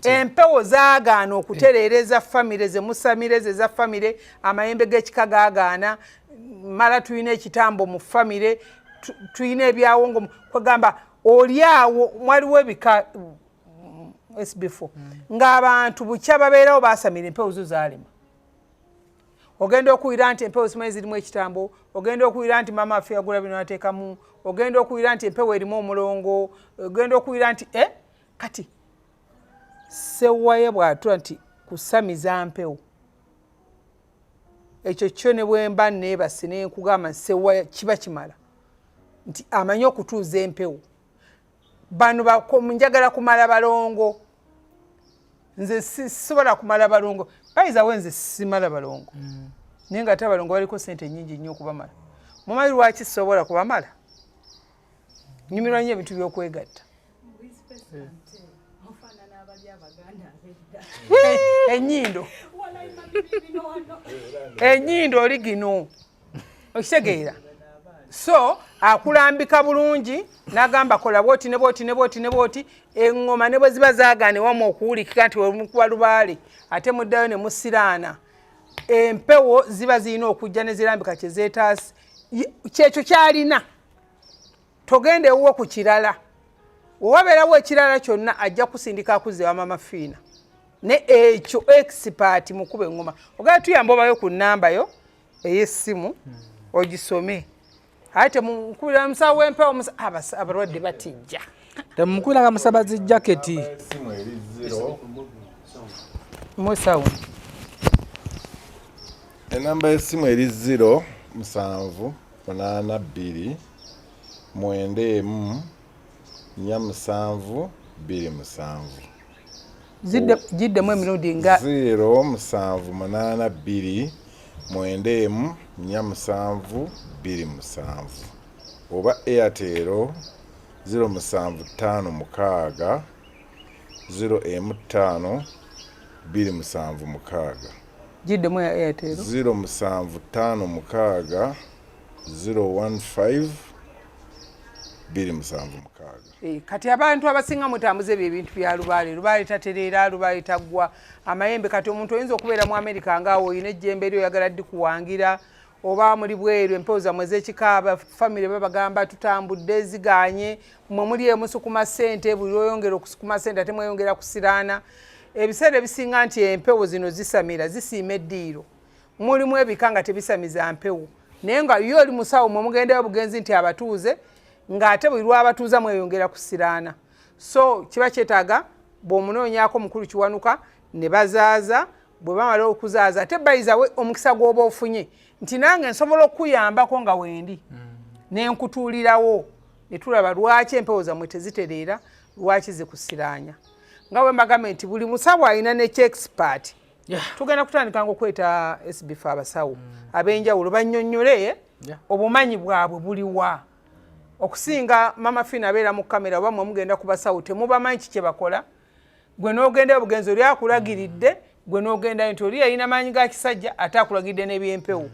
empewo zaagaana okutereereza famire ze musamire ze za famire amayembe g'ekika gaagaana mala tulina ekitambo mu famire tulina ebyawongo kwegamba oliawo waliwo ebika SB4 ng'abantu bukya babeerawo baasamira empewo zo zaalema ogenda okuwira nti empewo zimanyi zirimu ekitambo ogenda okuwira nti maama afe yagula bino ateekamu ogenda okuwira nti empewo erimu omulongo ogenda okuwira nti kati Ssewaaya bw'atula nti kusamiza mpewo ekyo kyo ne bwemba neebase ne nkugamba nsewa kiba kimala nti amanyi okutuuza empewo bano njagala kumala balongo nze sisobola kumala balongo bayizawe nze simala balongo naye nga ate abalongo baliko sente nyingi nnyo okubamala mumanyi lwaki sisobola kubamala nyumirwa nnyo ebintu by'okwegatta enyindo oli gino okitegeera so akulambika bulungi n'agamba kola bwoti ne bwoti ne bwoti ne bwoti eŋŋoma ne bwe ziba zaagaane wamu okuwulikika nti wemukuba lubaale ate muddayo ne musiraana empewo ziba zirina okujja ne zirambika kye zeetaasi kyekyo kyalina togenda ewuwo ku kirala owabeerawo ekirala kyonna ajja kusindika akuze wa mama Fiina ne ekyo expert mukube eŋŋoma ogala tuyamba obayo ku nnamba yo ey'essimu ogisome ate temukubira musawo w'empewo abalwadde batijja temukubiranga musabazi jaketi musawo enamba y'essimu eri 0 7 8 2 9 1 7 2 7 giddemu emirundi nga 0 7 8 2 9 1 7 2 oba Airtel 0 7 5 6 0 5 2 7 giddemu ya Airtel 0 7 5 0 15 kati abantu abasinga mutambuze ebintu bya lubaale tatereera lubaale taggwa amayembe kati omuntu oyinza okubeera mu America ngaawo oyina ejjembe lyo oyagala ddi kuwangira oba muri bweru empewo zammwe ez'ekikaaba famire babagamba tutambudde ziganye mwe muli emusukuma ssente buli oyongera okusukuma ssente ate mweyongera kusiraana ebiseera ebisinga nti empewo zino zisamira zisiima eddiiro mulimu ebika nga tebisamiza mpewo naye nga yo oli musawo mwe mugendayo bugenzi nti abatuuze ng'ate buli lwabatuuza mweyongera kusiraana so kiba kyetaaga bw'omunoonyaako mukulu kiwanuka ne bazaaza bwe bamala okuzaaza ate bayizawe omukisa gw'oba ofunye nti nange nsobola okuyambako nga wendi nenkutuulirawo ne tulaba lwaki empewo zammwe tezitereera lwaki zikusiraanya nga bwe mbagambe nti buli musawo alina nekyexpert tugenda kutandikanga okweta SBF abasawo ab'enjawulo bannyonnyole obumanyi bwabwe buliwa okusinga mama Fiina abeera mu kamera oba mwe mugenda ku basawo temubamanyi kiki kye bakola gwe n'ogendayo bugenzi oli akulagiridde gwe n'ogendayo nti oli yalina maanyi ga kisajja ate akulagidde n'ebyempewo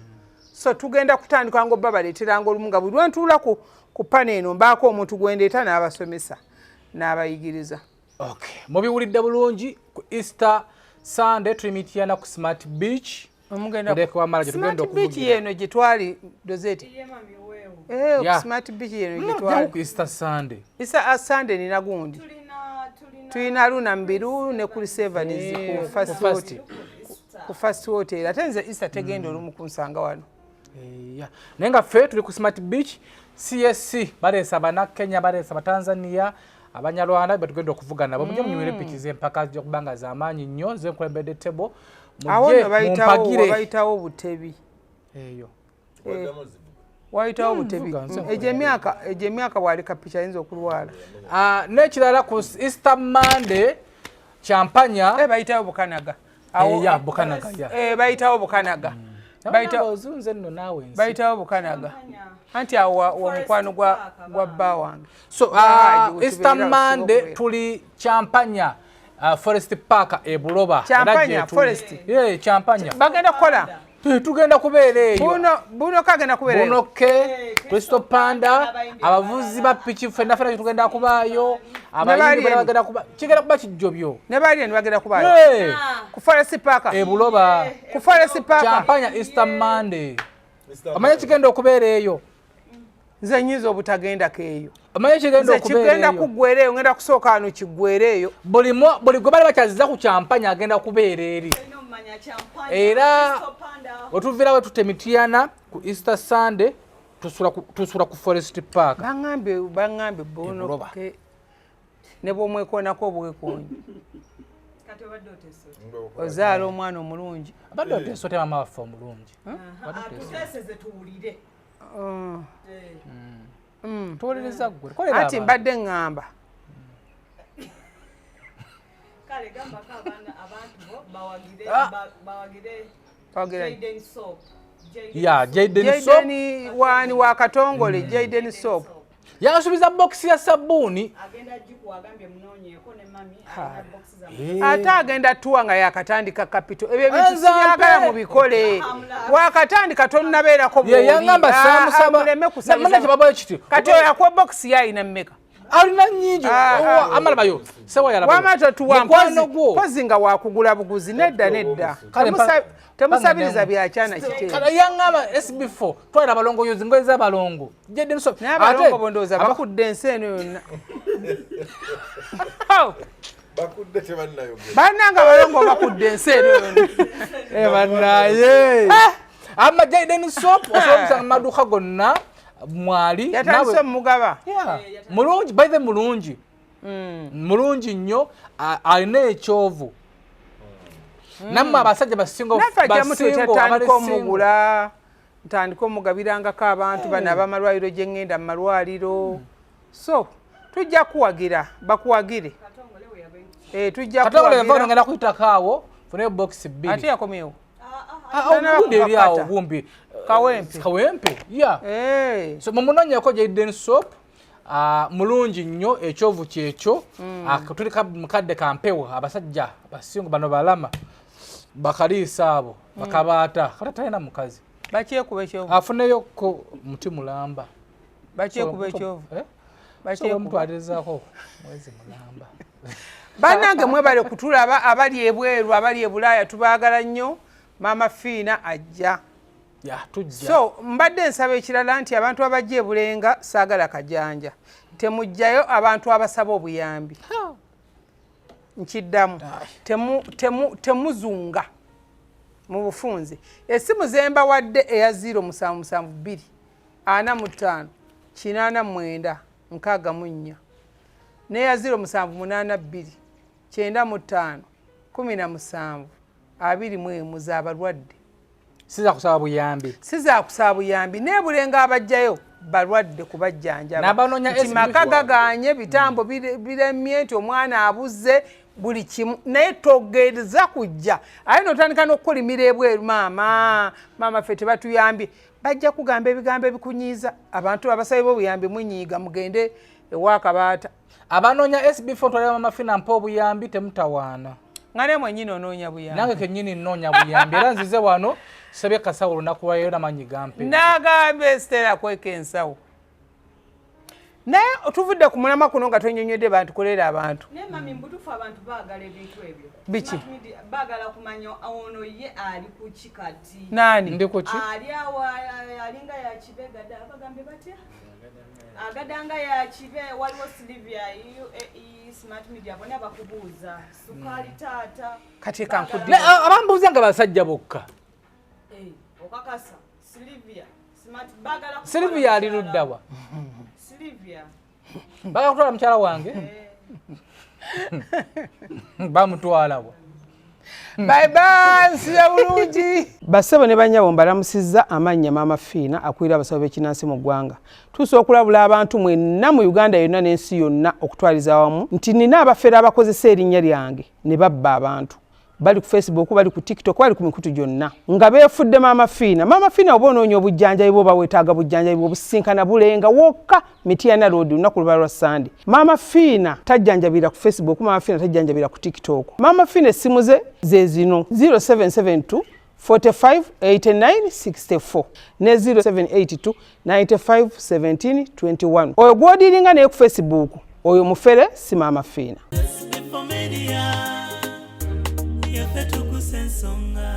so tugenda kutandika nga obba baleeteranga olumu nga buli lwentuula ku pane eno mbaako omuntu gwendeeta n'abasomesa n'abayigiriza mubiwulidde bulungi ku Easter Sunday tulimitiana ku Smart Beach Smart Beach yeno gye twali dozeti Smart Beach yeno gye twali ku Easter Sunday Sunday nina gundi tulina luna mbiru ne kuli Sevens ku First Hotel ate nze Easter tegenda olumu kunsanga wano naye nga ffe tuli ku Smart Beach CSC baleesa Bannakenya baleesa Batanzania Abanyarwanda betugenda okuvugana nabo mujye munywere piki z'empaka z'okubanga z'amaanyi nnyo zenkulembedde tebo mujye mumpagire bayitawo butebi eyo wayitawo butebi egyemyaka bwaleka picha yinza okulwala n'ekirala ku Easter Monday champanya bayitawo bukanaga bukanaga bayitawo bukanaga bayitawo bukanaga anti awo wa mukwano gwa bba wange so Easter Monday tuli champanya Forest Park e Buloba champanya Forest champanya bagenda kukola tugenda kubeera eyo buno kagenda kubeera buno ke Crystal Panda abavuzi ba piki fenna tugenda kubaayo abayimbi bagenda kuba kigenda kuba kijjobyo ne bali bagenda kubaayo ku Forest Park e Buloba ku Forest Park champanya Easter Monday amanya kigenda okubeera eyo nze nyiza obutagenda keeyo amanya kigenda okubeera eyo kigenda kugwera eyo ngenda kusooka wano kigwera eyo buli gwe bali bakyaziza ku champanya agenda kubeera eri era otuvirawe tutemitiana ku Easter Sunday tusula ku Forest Park baŋŋambe bono ne bw'omwekoonako obwekoonyi ozaala omwana omulungi abadde oteesa otya maama waffe omulungi tuwuliriza ggwe anti mbadde ŋŋamba Jaden wani wa Katongole Jaden Soap yasubiza box ya sabuni ate agenda tuwa nga yakatandika kapito ebyo bintu sibyagala mu bikole wakatandika tonnabeerako yangamba kati oyo akwa box yayina mmeka alina nyingi amalabayo sewa yalabayo wamata tuwa mpozi nga wakugula buguzi nedda temusabiriza byakyana kiteera yangamba SB4 twalira abalongo yozi ngoye z'abalongo Jaden Soap n'abalongo bondooza bakudde ensi eno yonna bakudde tebannayogera bannanga balongo bakudde ensi eno yonna bannaye ama Jaden Soap osobola amaduuka gonna mwali yatandise mugaba mulungi by the mulungi mulungi nnyo alina ekyovu nammwe abasajja basinga omugula ntandika omugabirangako abantu bano abamalwaliro gye ŋŋenda mu malwaliro so tujja kuwagira bakuwagire tujja kuwagira ngenda kuyitako awo funeyo box 2 ate yakomyewo obundi eri awo bumbi kawempe so mumunonyeko Jaden Soap mulungi nnyo ekyovu kyekyo tulika mukadde kampewo abasajja basingo bano balama bakaliisa abo bakabaata kata talina mukazi bakyekuba ekyovu afuneyo ko muti mulamba bakyekuba ekyovu mutwalizaako mwezi mulamba bannange mwebale kutulaba abali ebweru abali ebulaaya tubaagala nnyo maama Fiina ajja so mbadde nsaba ekirala nti abantu abajja ebulenga saagala kajanja temujjayo abantu abasaba obuyambi nkiddamu temuzunga mu bufunze essimu zemba wadde eya 0772 45 89 64 neya 0782 95 17 21 z'abalwadde siza kusaba buyambi nebulenga abajjayo balwadde kubajjanjaba nti maka gaganye bitambo biremye nti omwana abuze buli kimu naye togereza kujja aye notandika n'okukolimira ebweru maama ffe tebatuyambye bajja kugamba ebigambo ebikunyiiza abantu abasabe b'obuyambi munyiiga mugende ewakabaata abanoonya SB4 twalira maama Fiina mpa obuyambi temutawaana nga ne mwennyini onoonya buyambi nange kennyini nnoonya buyambi era nzize wano sabye kasawo olunaku lwayo namanyi gampe nagamba Estera kweka ensawo naye otuvudde ku mulama kuno nga tonyonyodde bantukolera abantu naye mami mbutufu abantu baagala ebintu ebyo biki baagala kumanya ono ye ali ku kikati nani ndi ku ki ali awo alinga yakibegada abagambe batya agadanga yakibe waliwo Silivia smart media bonna bakubuuza sukali taata kati kankudde abambuuza nga basajja bokka okakasa Silivia smart bagala Silivia ali luddawa Silivia bagala kutwala mukyala wange bamutwalawo bye nsiya bulungi bassebo ne banyabo mbalamusizza amannya maama Fiina akulira abasawo b'ekinnansi mu ggwanga tuusa okulabula abantu mwenna mu Uganda yonna n'ensi yonna okutwaliza awamu nti nina abafere abakozesa erinnya lyange ne babba abantu bali ku Facebook bali ku TikTok bali ku mikutu gyonna nga beefudde maama Fiina oba onoonya obujjanjabi bwo bawetaaga bujjanjabi obusinkana bulenga wokka Mityana Road lunaku luba lwa Sunday. maama Fiina tajjanjabira ku Facebook, maama Fiina tajjanjabira ku TikTok. maama Fiina essimu ze zino 0772 45 89 64 ne 0782 95 17 21. Oyo gwodiringa naye ku Facebook oyo mufere si maama Fiina. Yaffe tukusensonga